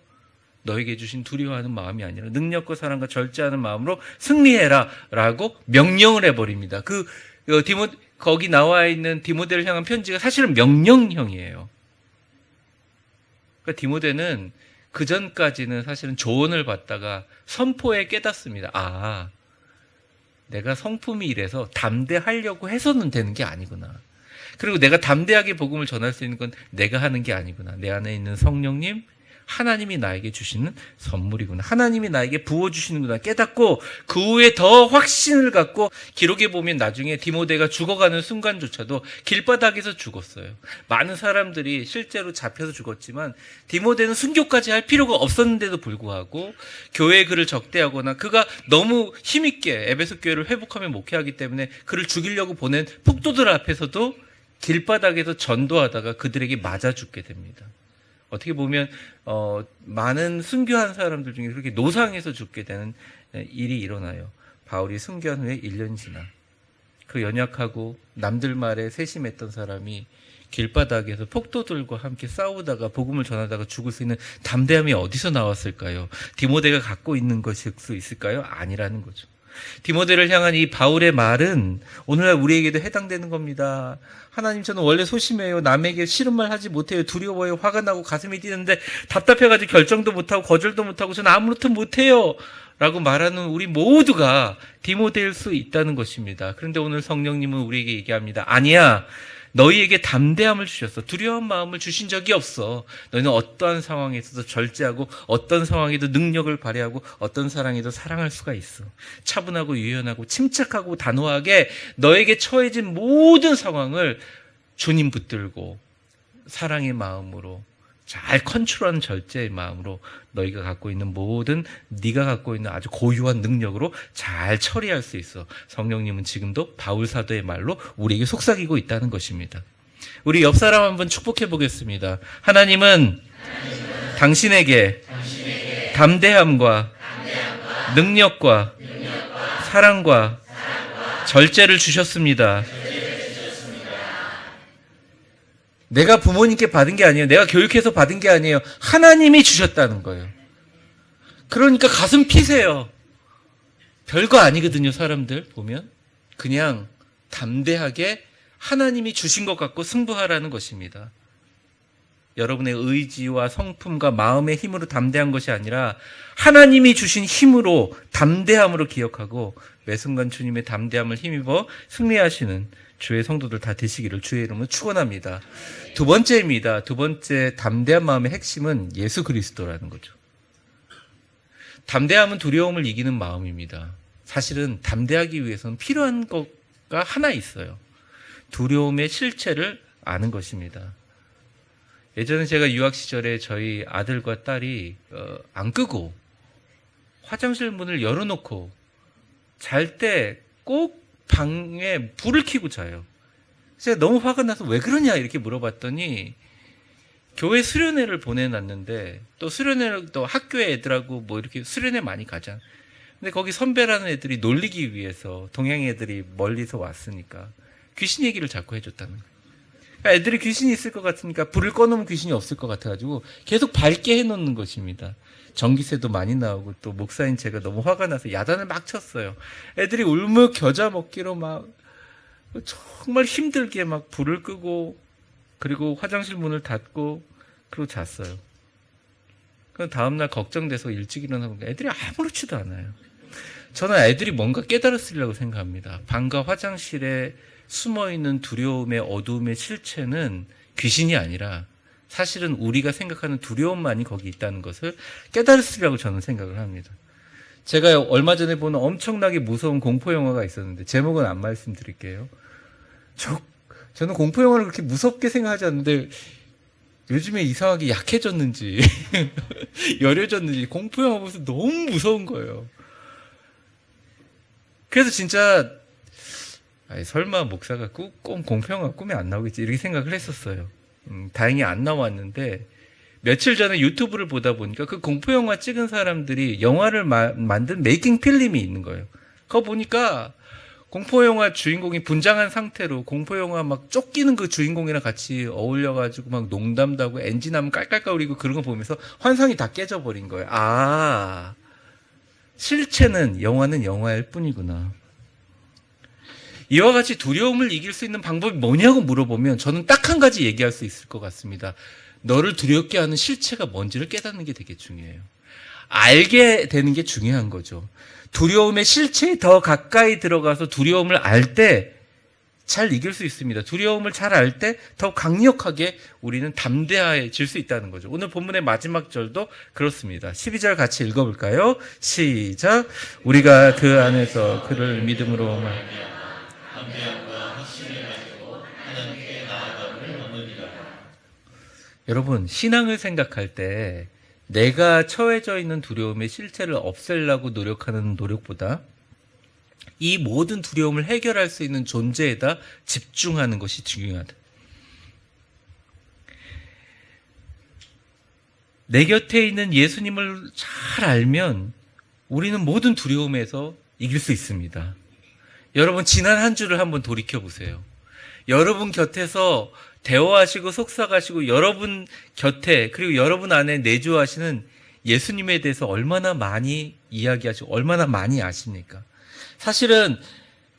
너에게 주신 두려워하는 마음이 아니라 능력과 사랑과 절제하는 마음으로 승리해라 라고 명령을 해버립니다. 거기 나와 있는 디모데를 향한 편지가 사실은 명령형이에요. 그러니까 디모데는 그 전까지는 사실은 조언을 받다가 선포에 깨닫습니다. 아, 내가 성품이 이래서 담대하려고 해서는 되는 게 아니구나. 그리고 내가 담대하게 복음을 전할 수 있는 건 내가 하는 게 아니구나. 내 안에 있는 성령님, 하나님이 나에게 주시는 선물이구나. 하나님이 나에게 부어주시는구나 깨닫고 그 후에 더 확신을 갖고 기록에 보면 나중에 디모데가 죽어가는 순간조차도 길바닥에서 죽었어요. 많은 사람들이 실제로 잡혀서 죽었지만 디모데는 순교까지 할 필요가 없었는데도 불구하고 교회에 그를 적대하거나 그가 너무 힘있게 에베소 교회를 회복하며 목회하기 때문에 그를 죽이려고 보낸 폭도들 앞에서도 길바닥에서 전도하다가 그들에게 맞아 죽게 됩니다. 어떻게 보면 많은 순교한 사람들 중에 그렇게 노상에서 죽게 되는 일이 일어나요. 바울이 순교한 후에 1년 지나 그 연약하고 남들 말에 세심했던 사람이 길바닥에서 폭도들과 함께 싸우다가 복음을 전하다가 죽을 수 있는 담대함이 어디서 나왔을까요? 디모데가 갖고 있는 것일 수 있을까요? 아니라는 거죠. 디모데를 향한 이 바울의 말은 오늘날 우리에게도 해당되는 겁니다. 하나님, 저는 원래 소심해요. 남에게 싫은 말 하지 못해요. 두려워요. 화가 나고 가슴이 뛰는데 답답해가지고 결정도 못하고 거절도 못하고 저는 아무것도 못해요 라고 말하는 우리 모두가 디모데일 수 있다는 것입니다. 그런데 오늘 성령님은 우리에게 얘기합니다. 아니야, 너희에게 담대함을 주셨어. 두려운 마음을 주신 적이 없어. 너희는 어떠한 상황에서도 절제하고 어떤 상황에도 능력을 발휘하고 어떤 사랑에도 사랑할 수가 있어. 차분하고 유연하고 침착하고 단호하게 너에게 처해진 모든 상황을 주님 붙들고 사랑의 마음으로 잘 컨트롤하는 절제의 마음으로 너희가 갖고 있는 모든 네가 갖고 있는 아주 고유한 능력으로 잘 처리할 수 있어. 성령님은 지금도 바울 사도의 말로 우리에게 속삭이고 있다는 것입니다. 우리 옆 사람 한번 축복해 보겠습니다. 하나님은 당신에게 담대함과 능력과 사랑과 절제를 주셨습니다. 내가 부모님께 받은 게 아니에요. 내가 교육해서 받은 게 아니에요. 하나님이 주셨다는 거예요. 그러니까 가슴 피세요. 별거 아니거든요, 사람들 보면. 그냥 담대하게 하나님이 주신 것 갖고 승부하라는 것입니다. 여러분의 의지와 성품과 마음의 힘으로 담대한 것이 아니라 하나님이 주신 힘으로 담대함으로 기억하고 매 순간 주님의 담대함을 힘입어 승리하시는 주의 성도들 다 되시기를 주의 이름으로 축원합니다. 두 번째입니다. 두 번째 담대한 마음의 핵심은 예수 그리스도라는 거죠. 담대함은 두려움을 이기는 마음입니다. 사실은 담대하기 위해서는 필요한 것가 하나 있어요. 두려움의 실체를 아는 것입니다. 예전에 제가 유학 시절에 저희 아들과 딸이 안 끄고 화장실 문을 열어놓고 잘 때 꼭 방에 불을 켜고 자요. 제가 너무 화가 나서 왜 그러냐 이렇게 물어봤더니 교회 수련회를 보내놨는데 또 수련회를 또 학교에 애들하고 뭐 이렇게 수련회 많이 가잖아. 근데 거기 선배라는 애들이 놀리기 위해서 동양 애들이 멀리서 왔으니까 귀신 얘기를 자꾸 해줬다는 거예요. 그러니까 애들이 귀신이 있을 것 같으니까 불을 꺼놓으면 귀신이 없을 것 같아가지고 계속 밝게 해놓는 것입니다. 전기세도 많이 나오고 또 목사인 제가 너무 화가 나서 야단을 막 쳤어요. 애들이 울며 겨자 먹기로 막 정말 힘들게 막 불을 끄고 그리고 화장실 문을 닫고 그러고 잤어요. 그럼 다음날 걱정돼서 일찍 일어나고 애들이 아무렇지도 않아요. 저는 애들이 뭔가 깨달았으리라고 생각합니다. 방과 화장실에 숨어있는 두려움의 어두움의 실체는 귀신이 아니라 사실은 우리가 생각하는 두려움만이 거기 있다는 것을 깨달았으리라고 저는 생각을 합니다. 제가 얼마 전에 본 엄청나게 무서운 공포 영화가 있었는데 제목은 안 말씀드릴게요. 저는 공포 영화를 그렇게 무섭게 생각하지 않는데 요즘에 이상하게 약해졌는지 여려졌는지 공포 영화 보면서 너무 무서운 거예요. 그래서 진짜 설마 목사가 꼭 공포 영화 꿈에 안 나오겠지 이렇게 생각을 했었어요. 다행히 안 나왔는데 며칠 전에 유튜브를 보다 보니까 그 공포영화 찍은 사람들이 영화를 만든 메이킹 필름이 있는 거예요. 그거 보니까 공포영화 주인공이 분장한 상태로 공포영화 막 쫓기는 그 주인공이랑 같이 어울려가지고 막 농담도 하고 엔진하면 깔깔거리고 그런 거 보면서 환상이 다 깨져버린 거예요. 아, 실체는 영화는 영화일 뿐이구나. 이와 같이 두려움을 이길 수 있는 방법이 뭐냐고 물어보면 저는 딱 한 가지 얘기할 수 있을 것 같습니다. 너를 두렵게 하는 실체가 뭔지를 깨닫는 게 되게 중요해요. 알게 되는 게 중요한 거죠. 두려움의 실체에 더 가까이 들어가서 두려움을 알 때 잘 이길 수 있습니다. 두려움을 잘 알 때 더 강력하게 우리는 담대해질 수 있다는 거죠. 오늘 본문의 마지막 절도 그렇습니다. 12절 같이 읽어볼까요? 시작. 우리가 그 안에서 그를 믿음으로 여러분, 신앙을 생각할 때 내가 처해져 있는 두려움의 실체를 없애려고 노력하는 노력보다 이 모든 두려움을 해결할 수 있는 존재에다 집중하는 것이 중요하다. 내 곁에 있는 예수님을 잘 알면 우리는 모든 두려움에서 이길 수 있습니다. 여러분, 지난 한 주를 한번 돌이켜 보세요. 여러분 곁에서 대화하시고 속삭하시고 여러분 곁에 그리고 여러분 안에 내주하시는 예수님에 대해서 얼마나 많이 이야기하시고 얼마나 많이 아십니까? 사실은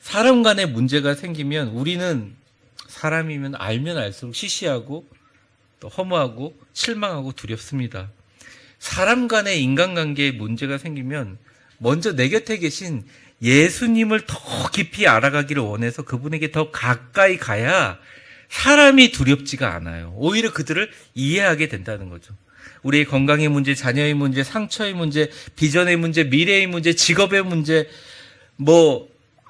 사람 간의 문제가 생기면 우리는 사람이면 알면 알수록 시시하고 또 허무하고 실망하고 두렵습니다. 사람 간의 인간관계에 문제가 생기면 먼저 내 곁에 계신 예수님을 더 깊이 알아가기를 원해서 그분에게 더 가까이 가야 사람이 두렵지가 않아요. 오히려 그들을 이해하게 된다는 거죠. 우리의 건강의 문제, 자녀의 문제, 상처의 문제, 비전의 문제, 미래의 문제, 직업의 문제,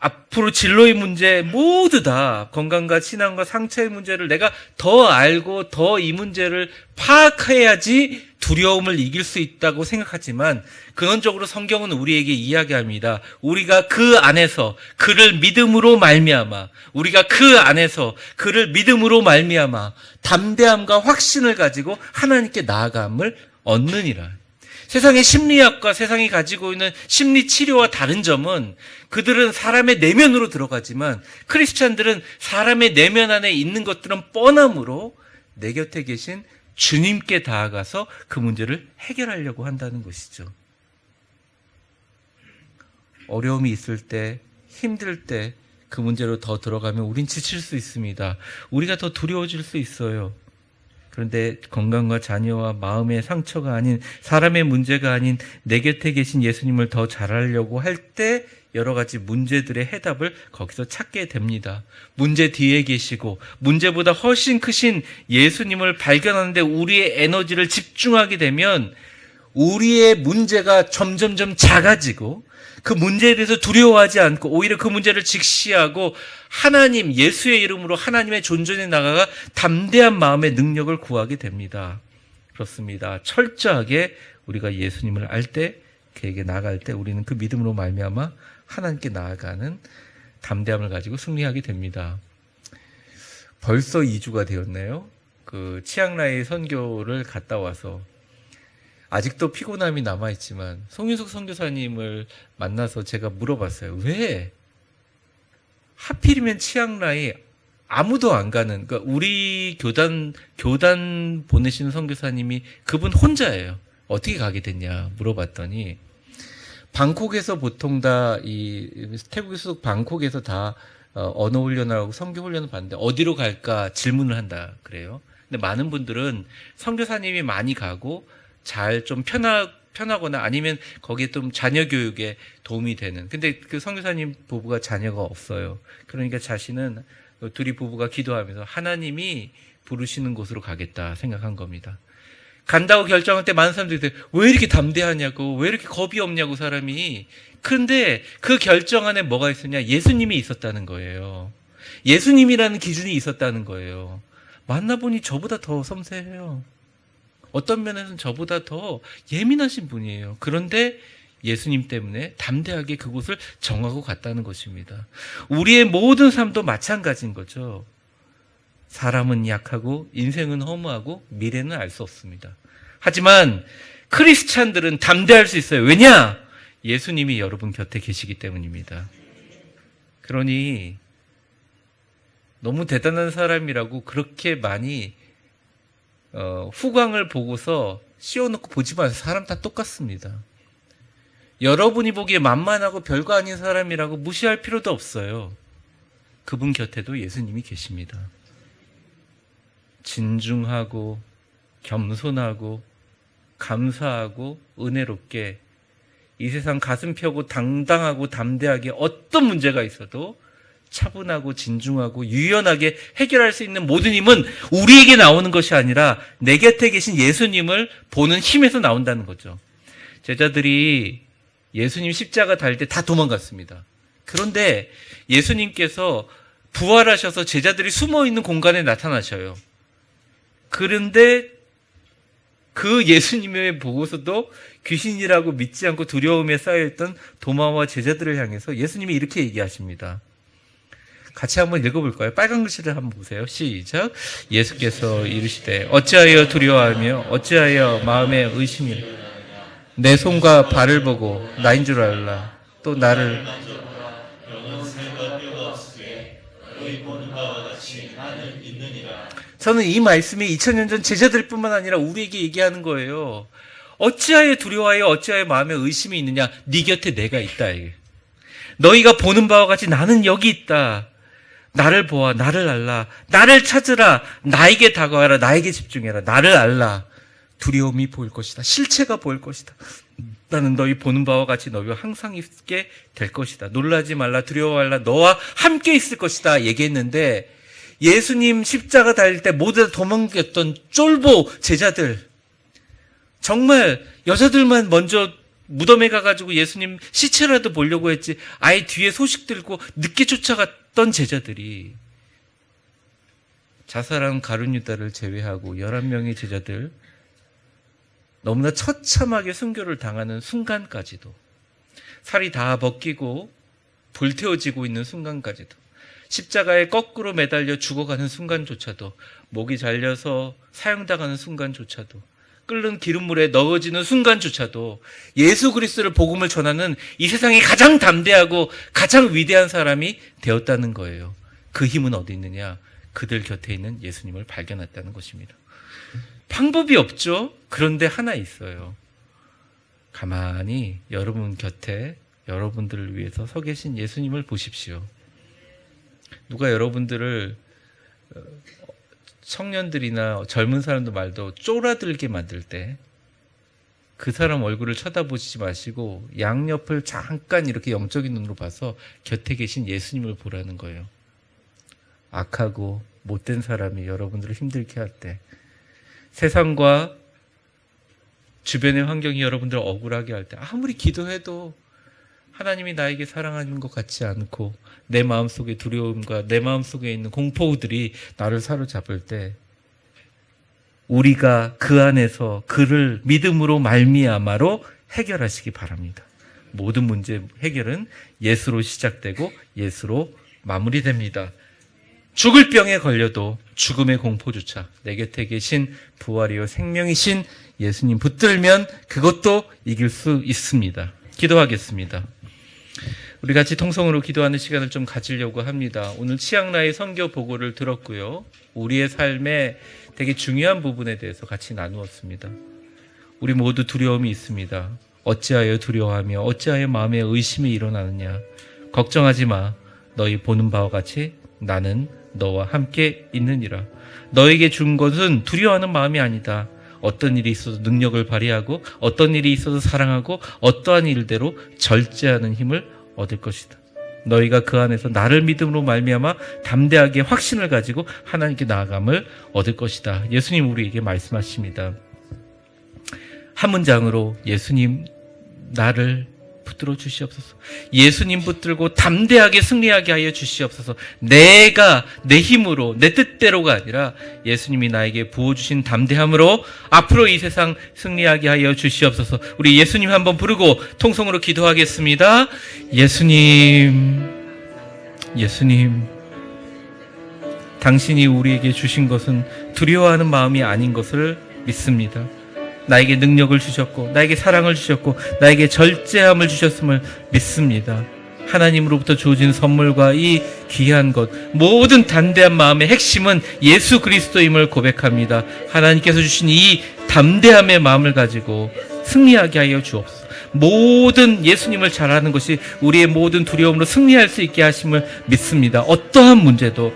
앞으로 진로의 문제 모두 다 건강과 신앙과 상처의 문제를 내가 더 알고 더 이 문제를 파악해야지 두려움을 이길 수 있다고 생각하지만 근원적으로 성경은 우리에게 이야기합니다. 우리가 그 안에서 그를 믿음으로 말미암아 우리가 그 안에서 그를 믿음으로 말미암아 담대함과 확신을 가지고 하나님께 나아감을 얻느니라. 세상의 심리학과 세상이 가지고 있는 심리 치료와 다른 점은 그들은 사람의 내면으로 들어가지만 크리스찬들은 사람의 내면 안에 있는 것들은 뻔함으로 내 곁에 계신 주님께 다가가서 그 문제를 해결하려고 한다는 것이죠. 어려움이 있을 때, 힘들 때 그 문제로 더 들어가면 우린 지칠 수 있습니다. 우리가 더 두려워질 수 있어요. 그런데 건강과 자녀와 마음의 상처가 아닌 사람의 문제가 아닌 내 곁에 계신 예수님을 더 잘하려고 할 때 여러 가지 문제들의 해답을 거기서 찾게 됩니다. 문제 뒤에 계시고 문제보다 훨씬 크신 예수님을 발견하는데 우리의 에너지를 집중하게 되면 우리의 문제가 점점점 작아지고 그 문제에 대해서 두려워하지 않고 오히려 그 문제를 직시하고 하나님, 예수의 이름으로 하나님의 존전에 나아가 담대한 마음의 능력을 구하게 됩니다. 그렇습니다. 철저하게 우리가 예수님을 알 때, 그에게 나아갈 때 우리는 그 믿음으로 말미암아 하나님께 나아가는 담대함을 가지고 승리하게 됩니다. 벌써 2주가 되었네요. 그 치앙라이 선교를 갔다 와서 아직도 피곤함이 남아있지만 송윤숙 선교사님을 만나서 제가 물어봤어요. 왜 하필이면 치앙라이 아무도 안 가는, 그러니까 우리 교단 보내시는 선교사님이 그분 혼자예요. 어떻게 가게 됐냐 물어봤더니 방콕에서 보통 다 태국의 수도 방콕에서 다 언어 훈련을 하고 선교 훈련을 받는데 어디로 갈까 질문을 한다 그래요. 근데 많은 분들은 선교사님이 많이 가고 잘 좀 편하거나 아니면 거기에 좀 자녀 교육에 도움이 되는. 근데 그 선교사님 부부가 자녀가 없어요. 그러니까 자신은 둘이 부부가 기도하면서 하나님이 부르시는 곳으로 가겠다 생각한 겁니다. 간다고 결정할 때 많은 사람들이 왜 이렇게 담대하냐고, 왜 이렇게 겁이 없냐고 사람이. 그런데 그 결정 안에 뭐가 있었냐? 예수님이 있었다는 거예요. 예수님이라는 기준이 있었다는 거예요. 만나보니 저보다 더 섬세해요. 어떤 면에서는 저보다 더 예민하신 분이에요. 그런데 예수님 때문에 담대하게 그곳을 정하고 갔다는 것입니다. 우리의 모든 삶도 마찬가지인 거죠. 사람은 약하고 인생은 허무하고 미래는 알 수 없습니다. 하지만 크리스찬들은 담대할 수 있어요. 왜냐? 예수님이 여러분 곁에 계시기 때문입니다. 그러니 너무 대단한 사람이라고 그렇게 많이 후광을 보고서 씌워놓고 보지 마세요. 사람 다 똑같습니다. 여러분이 보기에 만만하고 별거 아닌 사람이라고 무시할 필요도 없어요. 그분 곁에도 예수님이 계십니다. 진중하고 겸손하고 감사하고 은혜롭게 이 세상 가슴 펴고 당당하고 담대하게 어떤 문제가 있어도 차분하고 진중하고 유연하게 해결할 수 있는 모든 힘은 우리에게 나오는 것이 아니라 내 곁에 계신 예수님을 보는 힘에서 나온다는 거죠. 제자들이 예수님 십자가 달 때 다 도망갔습니다. 그런데 예수님께서 부활하셔서 제자들이 숨어있는 공간에 나타나셔요. 그런데 그 예수님을 보고서도 귀신이라고 믿지 않고 두려움에 쌓여있던 도마와 제자들을 향해서 예수님이 이렇게 얘기하십니다. 같이 한번 읽어볼까요? 빨간 글씨를 한번 보세요. 시작. 예수께서 이르시되 어찌하여 두려워하며 어찌하여 마음에 의심이 내 손과 발을 보고 나인 줄 알라. 또 나를 저는 이 말씀이 2000년 전 제자들뿐만 아니라 우리에게 얘기하는 거예요. 어찌하여 두려워하여 어찌하여 마음에 의심이 있느냐. 네 곁에 내가 있다. 이게. 너희가 보는 바와 같이 나는 여기 있다. 나를 보아, 나를 알라. 나를 찾으라. 나에게 다가와라. 나에게 집중해라. 나를 알라. 두려움이 보일 것이다. 실체가 보일 것이다. 나는 너희 보는 바와 같이 너희와 항상 있게 될 것이다. 놀라지 말라. 두려워 말라. 너와 함께 있을 것이다. 얘기했는데 예수님 십자가 달릴 때 모두 다 도망갔던 쫄보 제자들, 정말 여자들만 먼저 무덤에 가가지고 예수님 시체라도 보려고 했지 아예 뒤에 소식 들고 늦게 쫓아갔던 제자들이 자살한 가룟유다를 제외하고 11명의 제자들 너무나 처참하게 순교를 당하는 순간까지도, 살이 다 벗기고 불태워지고 있는 순간까지도, 십자가에 거꾸로 매달려 죽어가는 순간조차도, 목이 잘려서 사형당하는 순간조차도, 끓는 기름물에 넣어지는 순간조차도 예수 그리스도를 복음을 전하는 이 세상에 가장 담대하고 가장 위대한 사람이 되었다는 거예요. 그 힘은 어디 있느냐? 그들 곁에 있는 예수님을 발견했다는 것입니다. 방법이 없죠. 그런데 하나 있어요. 가만히 여러분 곁에 여러분들을 위해서 서 계신 예수님을 보십시오. 누가 여러분들을 청년들이나 젊은 사람도 말도 쫄아들게 만들 때 그 사람 얼굴을 쳐다보시지 마시고 양옆을 잠깐 이렇게 영적인 눈으로 봐서 곁에 계신 예수님을 보라는 거예요. 악하고 못된 사람이 여러분들을 힘들게 할 때, 세상과 주변의 환경이 여러분들을 억울하게 할 때, 아무리 기도해도 하나님이 나에게 사랑하는 것 같지 않고 내 마음속에 두려움과 내 마음속에 있는 공포들이 나를 사로잡을 때, 우리가 그 안에서 그를 믿음으로 말미암아로 해결하시기 바랍니다. 모든 문제 해결은 예수로 시작되고 예수로 마무리됩니다. 죽을 병에 걸려도 죽음의 공포조차 내 곁에 계신 부활이요 생명이신 예수님 붙들면 그것도 이길 수 있습니다. 기도하겠습니다. 우리 같이 통성으로 기도하는 시간을 좀 가지려고 합니다. 오늘 치앙라이 선교 보고를 들었고요. 우리의 삶에 되게 중요한 부분에 대해서 같이 나누었습니다. 우리 모두 두려움이 있습니다. 어찌하여 두려워하며 어찌하여 마음에 의심이 일어나느냐. 걱정하지 마. 너희 보는 바와 같이 나는 너와 함께 있느니라. 너에게 준 것은 두려워하는 마음이 아니다. 어떤 일이 있어도 능력을 발휘하고 어떤 일이 있어도 사랑하고 어떠한 일대로 절제하는 힘을 얻을 것이다. 너희가 그 안에서 나를 믿음으로 말미암아 담대하게 확신을 가지고 하나님께 나아감을 얻을 것이다. 예수님 우리에게 말씀하십니다. 한 문장으로 예수님 나를 붙들어 주시옵소서. 예수님 붙들고 담대하게 승리하게 하여 주시옵소서. 내가 내 힘으로 내 뜻대로가 아니라 예수님이 나에게 부어주신 담대함으로 앞으로 이 세상 승리하게 하여 주시옵소서. 우리 예수님 한번 부르고 통성으로 기도하겠습니다. 예수님, 예수님, 당신이 우리에게 주신 것은 두려워하는 마음이 아닌 것을 믿습니다. 나에게 능력을 주셨고 나에게 사랑을 주셨고 나에게 절제함을 주셨음을 믿습니다. 하나님으로부터 주어진 선물과 이 귀한 것, 모든 담대한 마음의 핵심은 예수 그리스도임을 고백합니다. 하나님께서 주신 이 담대함의 마음을 가지고 승리하게 하여 주옵소서. 모든 예수님을 잘 아는 것이 우리의 모든 두려움으로 승리할 수 있게 하심을 믿습니다. 어떠한 문제도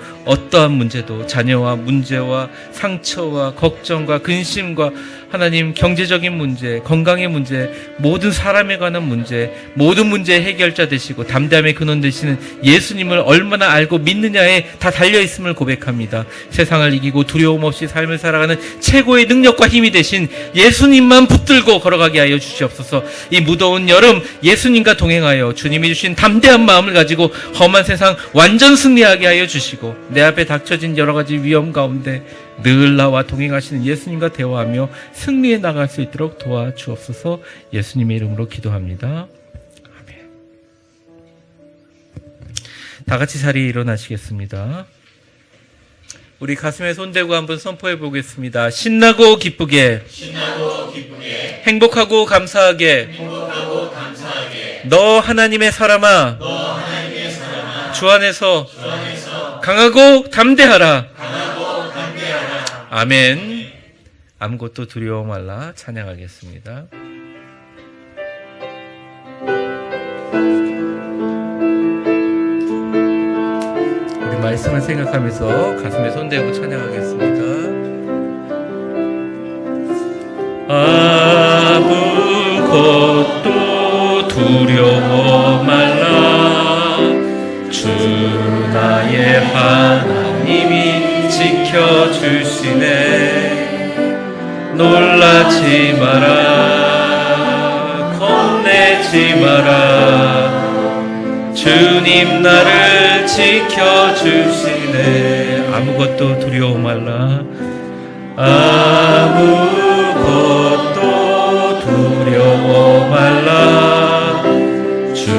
자녀와 문제와 상처와 걱정과 근심과 하나님 경제적인 문제, 건강의 문제, 모든 사람에 관한 문제, 모든 문제의 해결자 되시고 담대함의 근원 되시는 예수님을 얼마나 알고 믿느냐에 다 달려있음을 고백합니다. 세상을 이기고 두려움 없이 삶을 살아가는 최고의 능력과 힘이 되신 예수님만 붙들고 걸어가게 하여 주시옵소서. 이 무더운 여름 예수님과 동행하여 주님이 주신 담대한 마음을 가지고 험한 세상 완전 승리하게 하여 주시고 내 앞에 닥쳐진 여러 가지 위험 가운데 늘 나와 동행하시는 예수님과 대화하며 승리해 나갈 수 있도록 도와주옵소서. 예수님의 이름으로 기도합니다. 아멘. 다 같이 자리에 일어나시겠습니다. 우리 가슴에 손대고 한번 선포해 보겠습니다. 신나고 기쁘게, 행복하고 감사하게, 너 하나님의 사람아, 주 안에서 강하고 담대하라. 아멘. 아무것도 두려워 말라. 찬양하겠습니다. 우리 말씀을 생각하면서 가슴에 손대고 찬양하겠습니다. 아무것도 두려워 말라. 주 나의 하나님이 지켜주시네. 놀라지 마라. 겁내지 마라. 주님 나를 지켜주시네. 아무것도 두려워 말라. 아무것도 두려워 말라. 주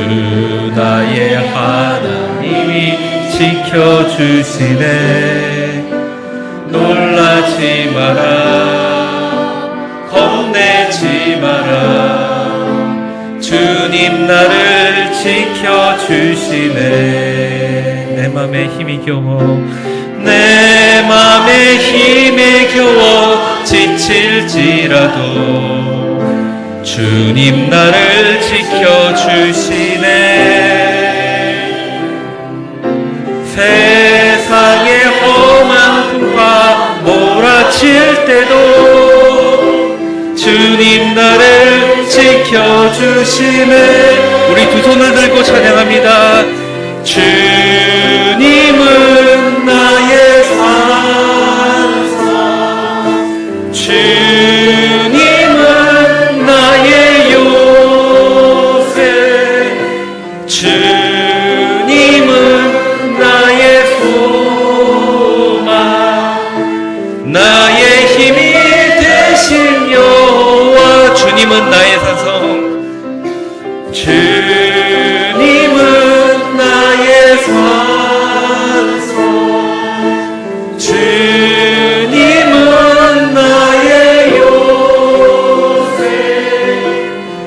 나의 하나님이 지켜주시네. 놀라지 마라. 겁내지 마라. 주님 나를 지켜주시네. 내 맘에 힘이 겨워, 내 맘에 힘에 겨워 지칠지라도 주님 나를 지켜주시네. 세상의 험한 풍파 몰아칠 때도 주님 나를 지켜주시네. 우리 두 손을 들고 찬양합니다. 주님은 나의 산성, 주님은 나의 요새, 주님은 나의 소망, 나의 힘이 되신 여호와. 주님은 나의 산성, 주님은 나의 산성, 주님은 나의 요새,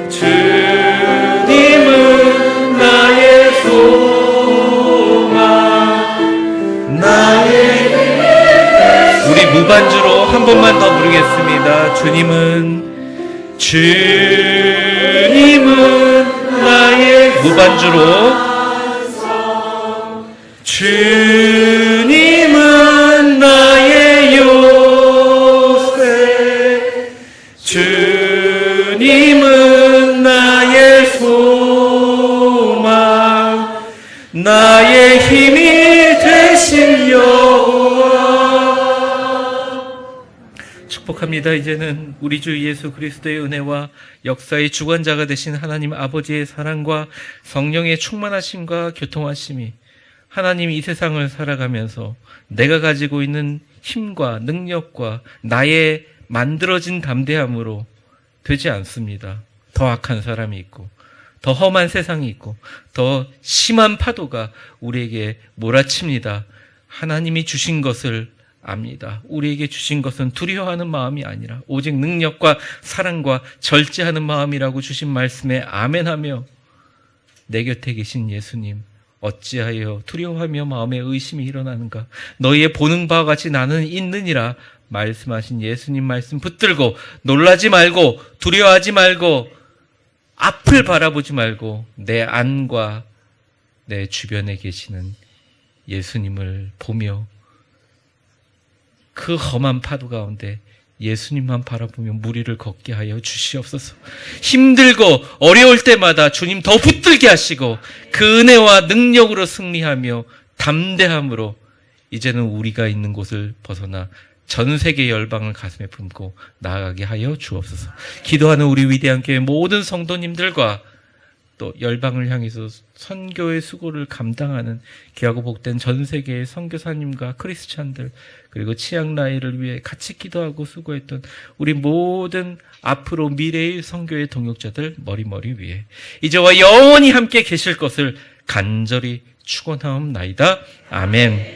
주님은 나의 소망, 나의. 우리 무반주로 한 번만 더 부르겠습니다. 주님은 나의 무반주로. 주님은 나의 요새, 주님은 나의 소망, 나의 힘이 되신 여호와. 축복합니다. 이제는 우리 주 예수 그리스도의 은혜와 역사의 주관자가 되신 하나님 아버지의 사랑과 성령의 충만하심과 교통하심이 하나님 이 세상을 살아가면서 내가 가지고 있는 힘과 능력과 나의 만들어진 담대함으로 되지 않습니다. 더 악한 사람이 있고 더 험한 세상이 있고 더 심한 파도가 우리에게 몰아칩니다. 하나님이 주신 것을 압니다. 우리에게 주신 것은 두려워하는 마음이 아니라 오직 능력과 사랑과 절제하는 마음이라고 주신 말씀에 아멘하며 내 곁에 계신 예수님, 어찌하여 두려워하며 마음에 의심이 일어나는가? 너희의 보는 바와 같이 나는 있느니라 말씀하신 예수님 말씀 붙들고 놀라지 말고 두려워하지 말고 앞을 바라보지 말고 내 안과 내 주변에 계시는 예수님을 보며 그 험한 파도 가운데 예수님만 바라보며 무리를 걷게 하여 주시옵소서. 힘들고 어려울 때마다 주님 더 붙들게 하시고 그 은혜와 능력으로 승리하며 담대함으로 이제는 우리가 있는 곳을 벗어나 전 세계 열방을 가슴에 품고 나아가게 하여 주옵소서. 기도하는 우리 위대한 교회 모든 성도님들과 또 열방을 향해서 선교의 수고를 감당하는 귀하고 복된 전 세계의 선교사님과 크리스찬들 그리고 치약 나이를 위해 같이 기도하고 수고했던 우리 모든 앞으로 미래의 선교의 동역자들 머리머리 위에 이제와 영원히 함께 계실 것을 간절히 축원하옵나이다. 아멘.